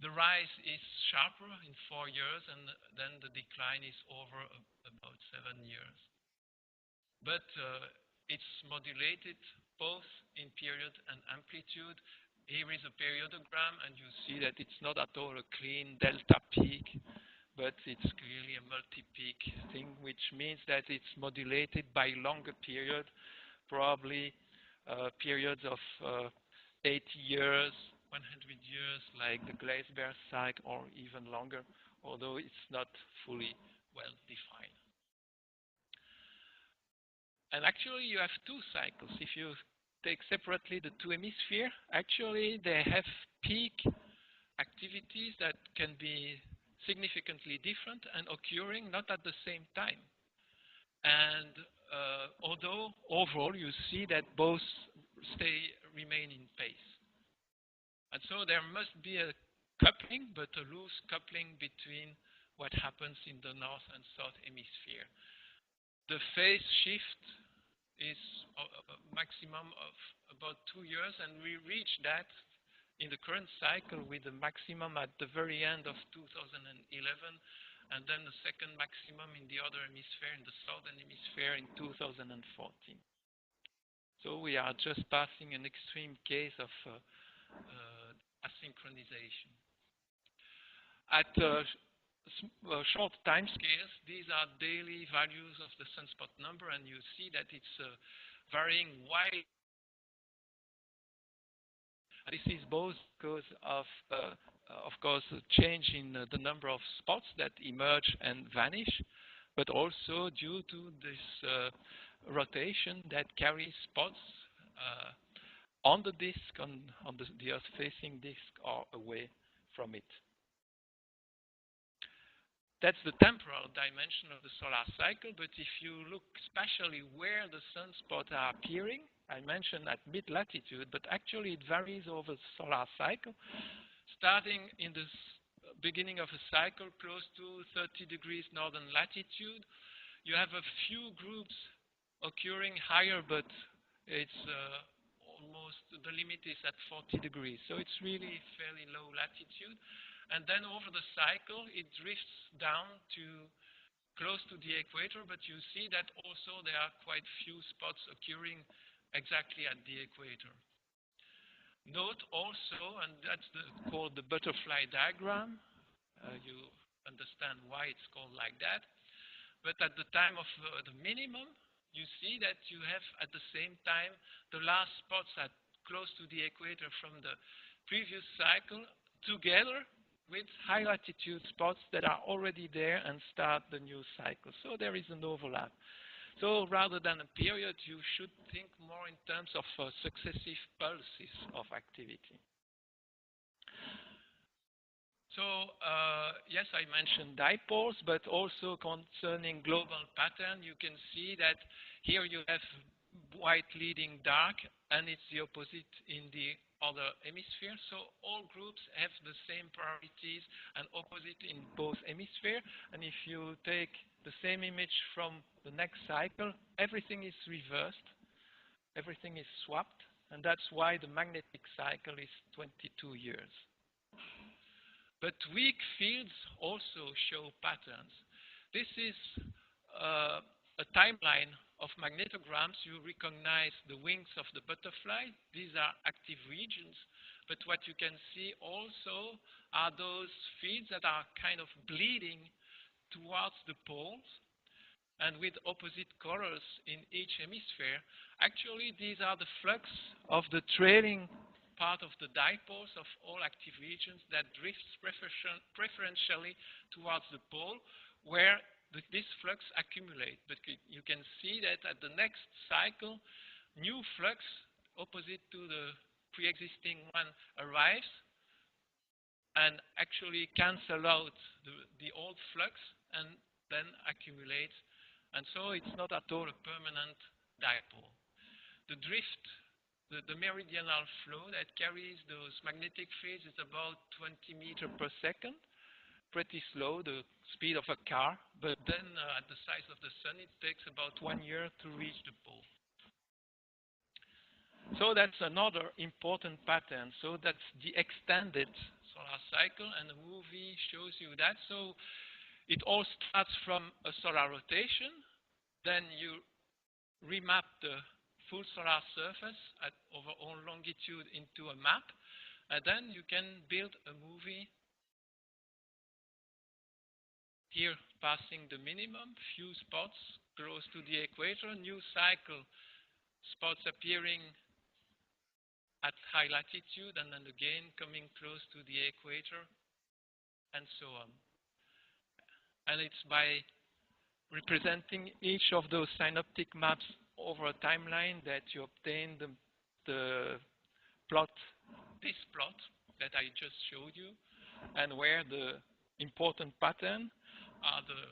The rise is sharper in 4 years, and then the decline is over about 7 years. But it's modulated both in period and amplitude. Here is a periodogram, and you see that it's not at all a clean delta peak, but it's clearly a multi-peak thing, which means that it's modulated by longer period, probably periods of 80 years, 100 years, like the Gleisberg cycle, or even longer, although it's not fully well defined. And actually, you have two cycles. If you take separately the two hemispheres, actually they have peak activities that can be significantly different and occurring not at the same time. And although overall you see that both remain in pace. And so there must be a coupling, but a loose coupling between what happens in the north and south hemisphere. The phase shift is a maximum of about 2 years, and we reach that in the current cycle with the maximum at the very end of 2011, and then the second maximum in the other hemisphere, in the southern hemisphere, in 2014. So we are just passing an extreme case of asynchronization. At short time scales, these are daily values of the sunspot number, and you see that it's varying widely. This is both because of course, a change in the number of spots that emerge and vanish, but also due to this rotation that carries spots on the disk, on the Earth-facing disk, or away from it. That's the temporal dimension of the solar cycle, but if you look especially where the sunspots are appearing, I mentioned at mid-latitude, but actually it varies over the solar cycle. Starting in the beginning of a cycle close to 30 degrees northern latitude, you have a few groups occurring higher, but it's almost, the limit is at 40 degrees. So it's really fairly low latitude. And then over the cycle, it drifts down to close to the equator, but you see that also there are quite few spots occurring exactly at the equator. Note also, and that's called the butterfly diagram, you understand why it's called like that, but at the time of the minimum, you see that you have at the same time the last spots at close to the equator from the previous cycle together with high latitude spots that are already there and start the new cycle. So there is an overlap. So rather than a period, you should think more in terms of successive pulses of activity. So yes, I mentioned dipoles, but also concerning global pattern, you can see that here you have white leading dark, and it's the opposite in the other hemisphere. So all groups have the same priorities and opposite in both hemispheres. And if you take the same image from the next cycle, everything is reversed, everything is swapped, and that's why the magnetic cycle is 22 years. But weak fields also show patterns. This is a timeline of magnetograms. You recognize the wings of the butterfly. These are active regions. But what you can see also are those fields that are kind of bleeding towards the poles and with opposite colors in each hemisphere. Actually, these are the flux of the trailing part of the dipoles of all active regions that drifts preferentially towards the pole where this flux accumulates. But you can see that at the next cycle, new flux opposite to the pre-existing one arrives and actually cancel out the old flux and then accumulates. And so it's not at all a permanent dipole. The drift, the meridional flow that carries those magnetic fields is about 20 meters per second. Pretty slow, the speed of a car, but then at the size of the sun, it takes about 1 year to reach the pole. So that's another important pattern. So that's the extended solar cycle, and the movie shows you that. So it all starts from a solar rotation, then you remap the full solar surface over all longitude into a map, and then you can build a movie here passing the minimum, few spots close to the equator, new cycle, spots appearing at high latitude and then again coming close to the equator, and so on. And it's by representing each of those synoptic maps over a timeline that you obtain the plot, this plot that I just showed you, and where the important pattern are the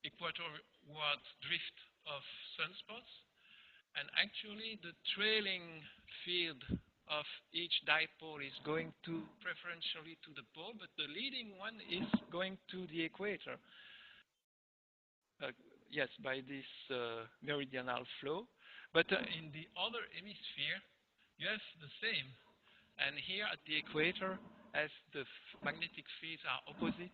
equatorward drift of sunspots, and actually the trailing field of each dipole is going preferentially to the pole, but the leading one is going to the equator. Yes, by this meridional flow. But in the other hemisphere, you have the same. And here at the equator, as the magnetic fields are opposite,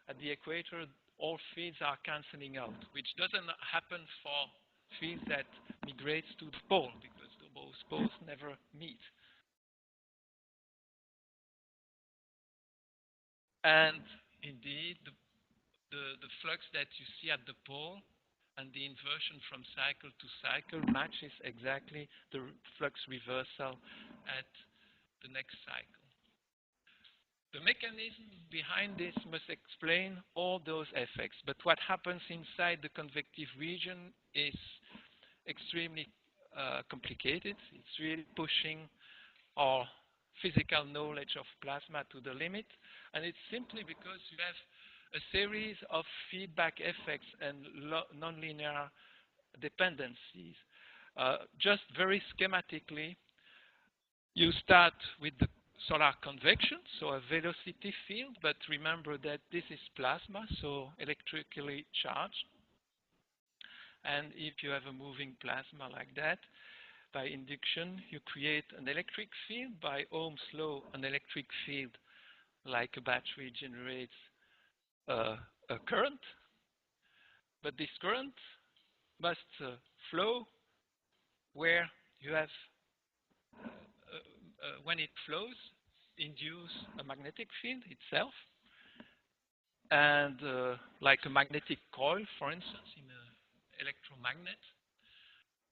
at the equator, all fields are cancelling out, which doesn't happen for fields that migrates to the pole, because those poles never meet. And indeed, the flux that you see at the pole and the inversion from cycle to cycle matches exactly the flux reversal at the next cycle. The mechanism behind this must explain all those effects, but what happens inside the convective region is extremely complicated. It's really pushing our physical knowledge of plasma to the limit, and it's simply because you have a series of feedback effects and nonlinear dependencies. Just very schematically, you start with the solar convection, so a velocity field, but remember that this is plasma, so electrically charged. And if you have a moving plasma like that, by induction, you create an electric field. By Ohm's law, an electric field, like a battery, generates a current. But this current must flow where you have, when it flows, induce a magnetic field itself. And like a magnetic coil, for instance, in an electromagnet.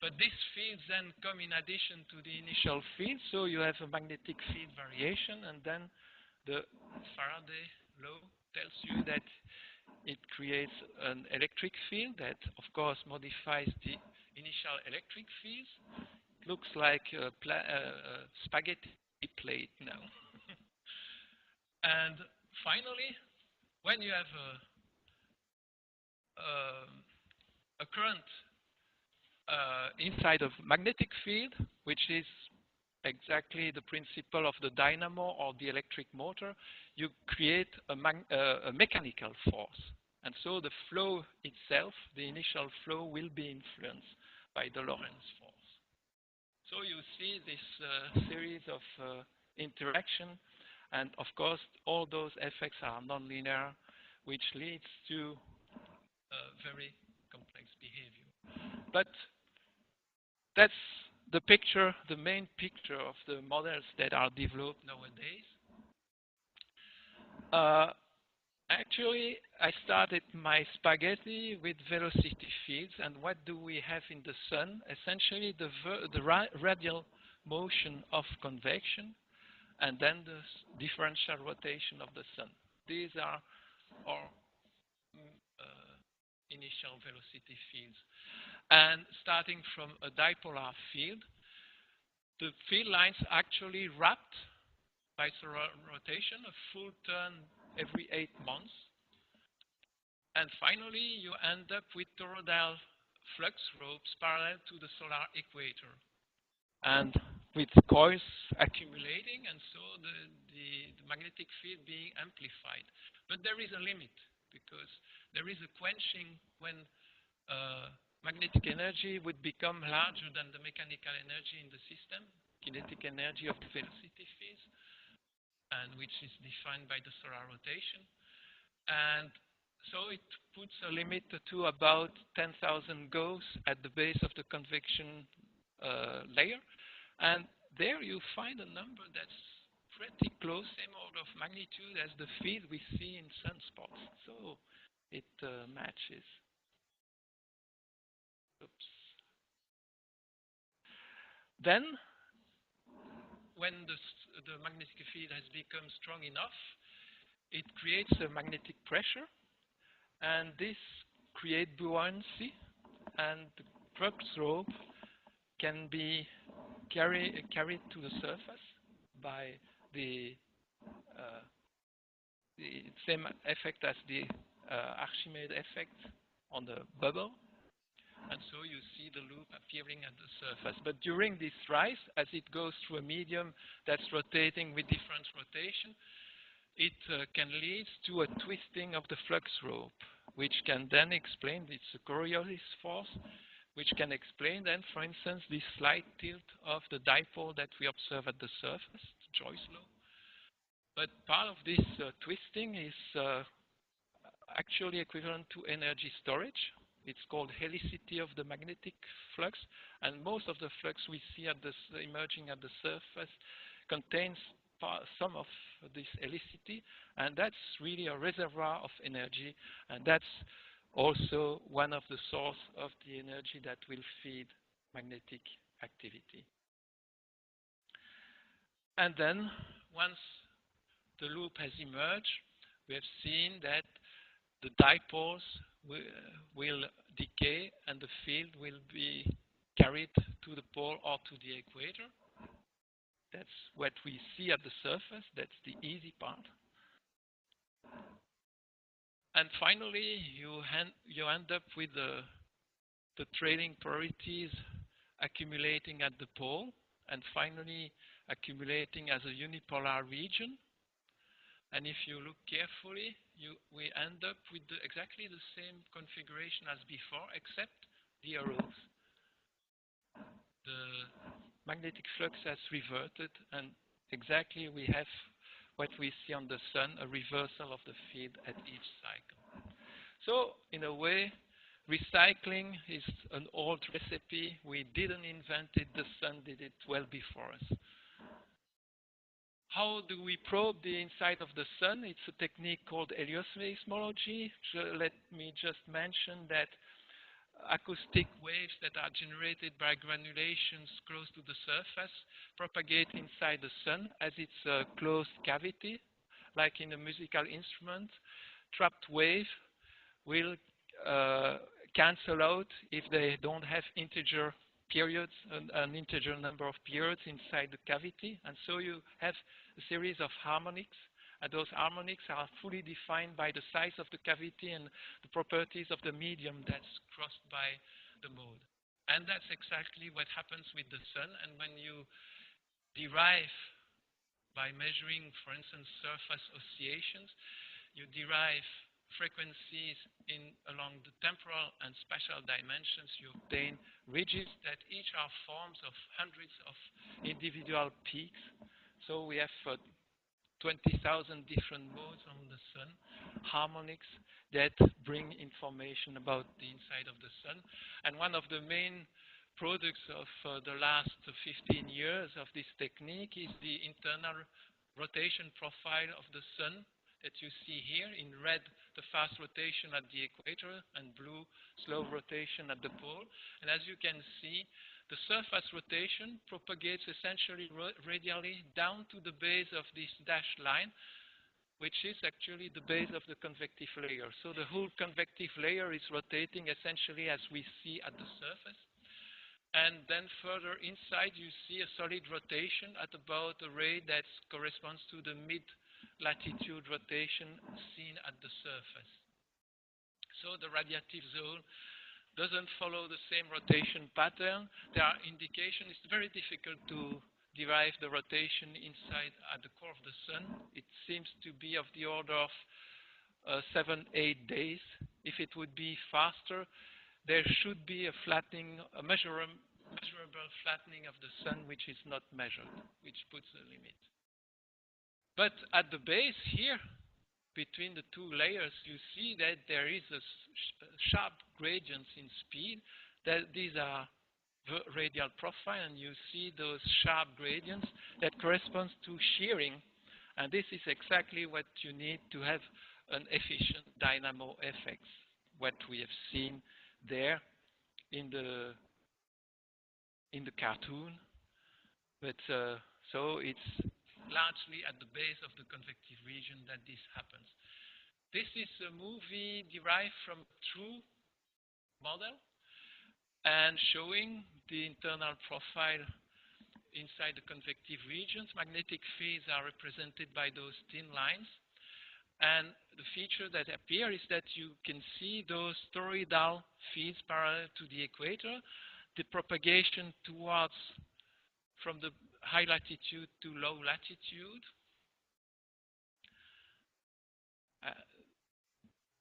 But these fields then come in addition to the initial field, so you have a magnetic field variation, and then the Faraday law tells you that it creates an electric field that, of course, modifies the initial electric fields. It looks like a spaghetti plate now. And finally, when you have a current inside of magnetic field, which is exactly the principle of the dynamo or the electric motor, you create a mechanical force. And so the flow itself, the initial flow, will be influenced by the Lorentz force. So you see this series of interaction, and of course all those effects are nonlinear, which leads to very complex behavior. But that's the picture, the main picture of the models that are developed nowadays. Actually, I started my spaghetti with velocity fields, and what do we have in the sun? Essentially, the radial motion of convection, and then the differential rotation of the sun. These are our initial velocity fields. And starting from a dipolar field, the field lines actually wrapped by solar rotation, a full turn every 8 months. And finally, you end up with toroidal flux ropes parallel to the solar equator, and with coils accumulating, and so the magnetic field being amplified. But there is a limit, because there is a quenching when magnetic energy would become larger than the mechanical energy in the system, kinetic energy of the velocity fields, and which is defined by the solar rotation. And so it puts a limit to about 10,000 Gauss at the base of the convection layer. And there you find a number that's pretty close, same order of magnitude as the field we see in sunspots. So it matches. Oops. Then, when the magnetic field has become strong enough, it creates a magnetic pressure, and this creates buoyancy, and the flux rope can be carried to the surface by the same effect as the Archimedes effect on the bubble. And so you see the loop appearing at the surface. But during this rise, as it goes through a medium that's rotating with different rotation, it can lead to a twisting of the flux rope, which can then explain, it's a Coriolis force, which can explain then, for instance, this slight tilt of the dipole that we observe at the surface, the Joyce law. But part of this twisting is actually equivalent to energy storage. It's called helicity of the magnetic flux, and most of the flux we see at emerging at the surface contains some of this helicity, and that's really a reservoir of energy, and that's also one of the source of the energy that will feed magnetic activity. And then, once the loop has emerged, we have seen that the dipoles will decay and the field will be carried to the pole or to the equator. That's what we see at the surface. That's the easy part. And finally, you end up with the trailing polarities accumulating at the pole, and finally accumulating as a unipolar region. And if you look carefully, we end up with exactly the same configuration as before, except the arrows. The magnetic flux has reverted, and exactly we have what we see on the sun, a reversal of the field at each cycle. So, in a way, recycling is an old recipe. We didn't invent it, the sun did it well before us. How do we probe the inside of the sun? It's a technique called helioseismology. Let me just mention that acoustic waves that are generated by granulations close to the surface propagate inside the sun as it's a closed cavity, like in a musical instrument. Trapped wave will cancel out if they don't have integer periods, an integer number of periods inside the cavity, and so you have a series of harmonics, and those harmonics are fully defined by the size of the cavity and the properties of the medium that's crossed by the mode. And that's exactly what happens with the sun, and when you derive, by measuring, for instance, surface oscillations, you derive frequencies along the temporal and spatial dimensions, you obtain ridges that each are forms of hundreds of individual peaks. So we have 20,000 different modes on the sun, harmonics that bring information about the inside of the sun. And one of the main products of the last 15 years of this technique is the internal rotation profile of the Sun that you see here. In red, the fast rotation at the equator, and blue, slow rotation at the pole. And as you can see, the surface rotation propagates essentially radially down to the base of this dashed line, which is actually the base of the convective layer. So the whole convective layer is rotating essentially as we see at the surface. And then further inside, you see a solid rotation at about a rate that corresponds to the mid-latitude rotation seen at the surface. So the radiative zone doesn't follow the same rotation pattern. There are indications. It's very difficult to derive the rotation inside at the core of the Sun. It seems to be of the order of 7-8 days. If it would be faster, there should be a flattening, a measurable flattening of the Sun, which is not measured, which puts a limit. But at the base here, between the two layers, you see that there is a sharp gradients in speed. That these are radial profile, and you see those sharp gradients that corresponds to shearing, and this is exactly what you need to have an efficient dynamo effects, what we have seen there in the cartoon. But so it's largely at the base of the convective region that this happens. This is a movie derived from a true model and showing the internal profile inside the convective regions. Magnetic fields are represented by those thin lines. And the feature that appear is that you can see those toroidal fields parallel to the equator, the propagation towards from the high latitude to low latitude.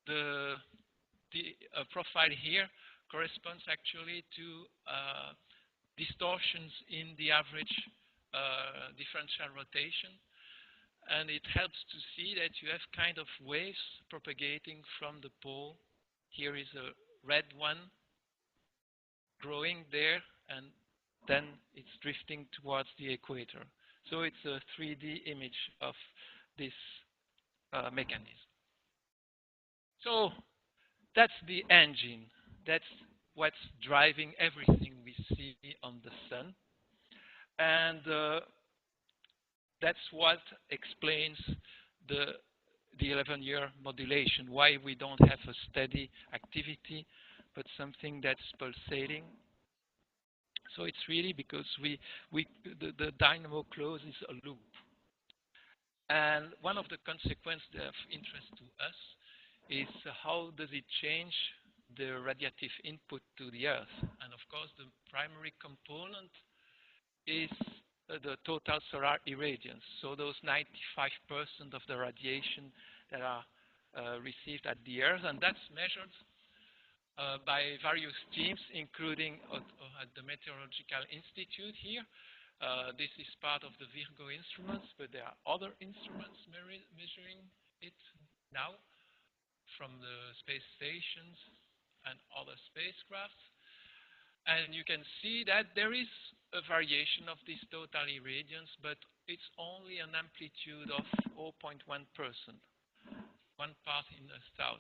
The profile here corresponds actually to distortions in the average differential rotation. And it helps to see that you have kind of waves propagating from the pole. Here is a red one growing there, and then it's drifting towards the equator. So it's a 3D image of this mechanism. So that's the engine. That's what's driving everything we see on the Sun. And that's what explains the 11-year modulation, why we don't have a steady activity, but something that's pulsating. So it's really because the dynamo closes a loop. And one of the consequences of interest to us is how does it change the radiative input to the Earth. And of course, the primary component is the total solar irradiance. So those 95% of the radiation that are received at the Earth, and that's measured by various teams, including at the Meteorological Institute here. This is part of the Virgo instruments, but there are other instruments measuring it now from the space stations and other spacecrafts. And you can see that there is a variation of this total irradiance, but it's only an amplitude of 0.1%, 1 part in 1,000.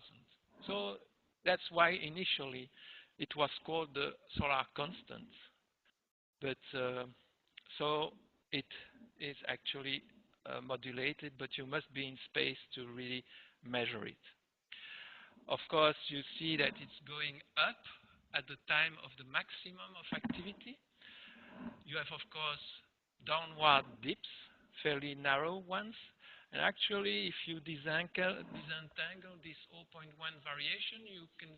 So that's why initially it was called the solar constant. But so it is actually modulated, but you must be in space to really measure it. Of course, you see that it's going up at the time of the maximum of activity. You have, of course, downward dips, fairly narrow ones. And actually, if you disentangle this 0.1 variation, you can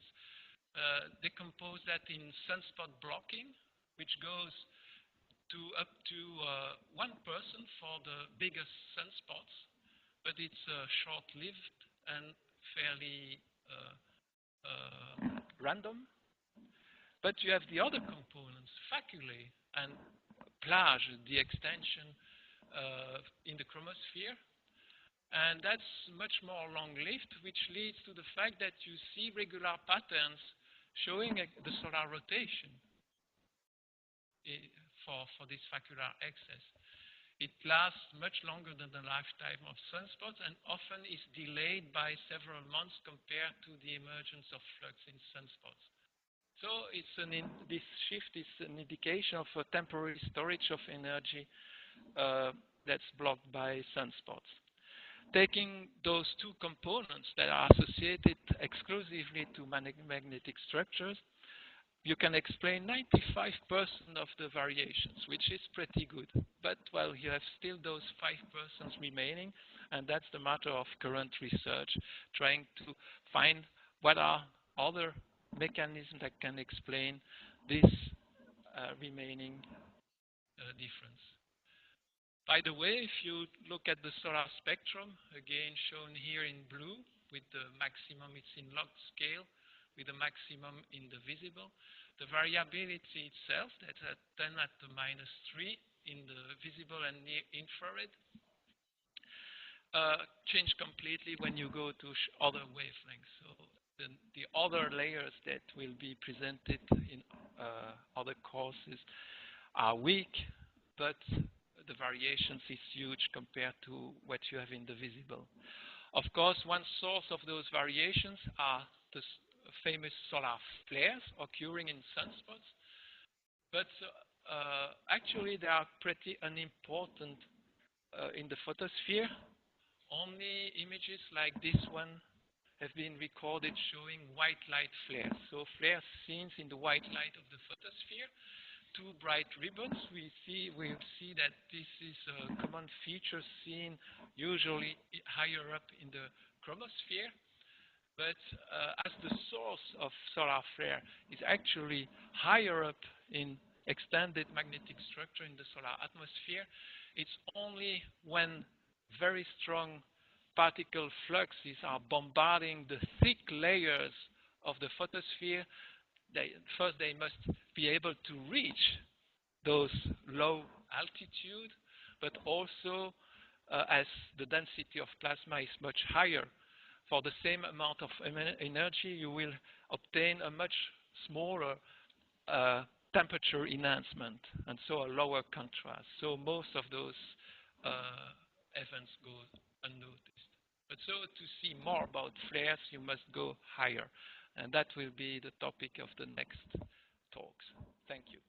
decompose that in sunspot blocking, which goes up to 1% for the biggest sunspots, but it's short-lived and fairly random. But you have the other components, facules and plage, the extension in the chromosphere. And that's much more long-lived, which leads to the fact that you see regular patterns showing the solar rotation. for this facular excess. It lasts much longer than the lifetime of sunspots and often is delayed by several months compared to the emergence of flux in sunspots. So this shift is an indication of a temporary storage of energy that's blocked by sunspots. Taking those two components that are associated exclusively to magnetic structures, you can explain 95% of the variations, which is pretty good. But, well, you have still those 5% remaining, and that's the matter of current research, trying to find what are other mechanisms that can explain this remaining difference. By the way, if you look at the solar spectrum, again shown here in blue, with the maximum, it's in log scale, with the maximum in the visible. The variability itself, that's at 10 at the -3 in the visible and near infrared, change completely when you go to other wavelengths. So the other layers that will be presented in other courses are weak, but the variations is huge compared to what you have in the visible. Of course, one source of those variations are the famous solar flares occurring in sunspots, but actually they are pretty unimportant in the photosphere. Only images like this one have been recorded showing white light flares. So flares seen in the white light of the photosphere. Two bright ribbons, we'll see that this is a common feature seen usually higher up in the chromosphere. But as the source of solar flare is actually higher up in extended magnetic structure in the solar atmosphere, it's only when very strong particle fluxes are bombarding the thick layers of the photosphere. First, they must be able to reach those low altitude, but also as the density of plasma is much higher, for the same amount of energy, you will obtain a much smaller temperature enhancement, and so a lower contrast. So most of those events go unnoticed. But so to see more about flares, you must go higher. And that will be the topic of the next talks. Thank you.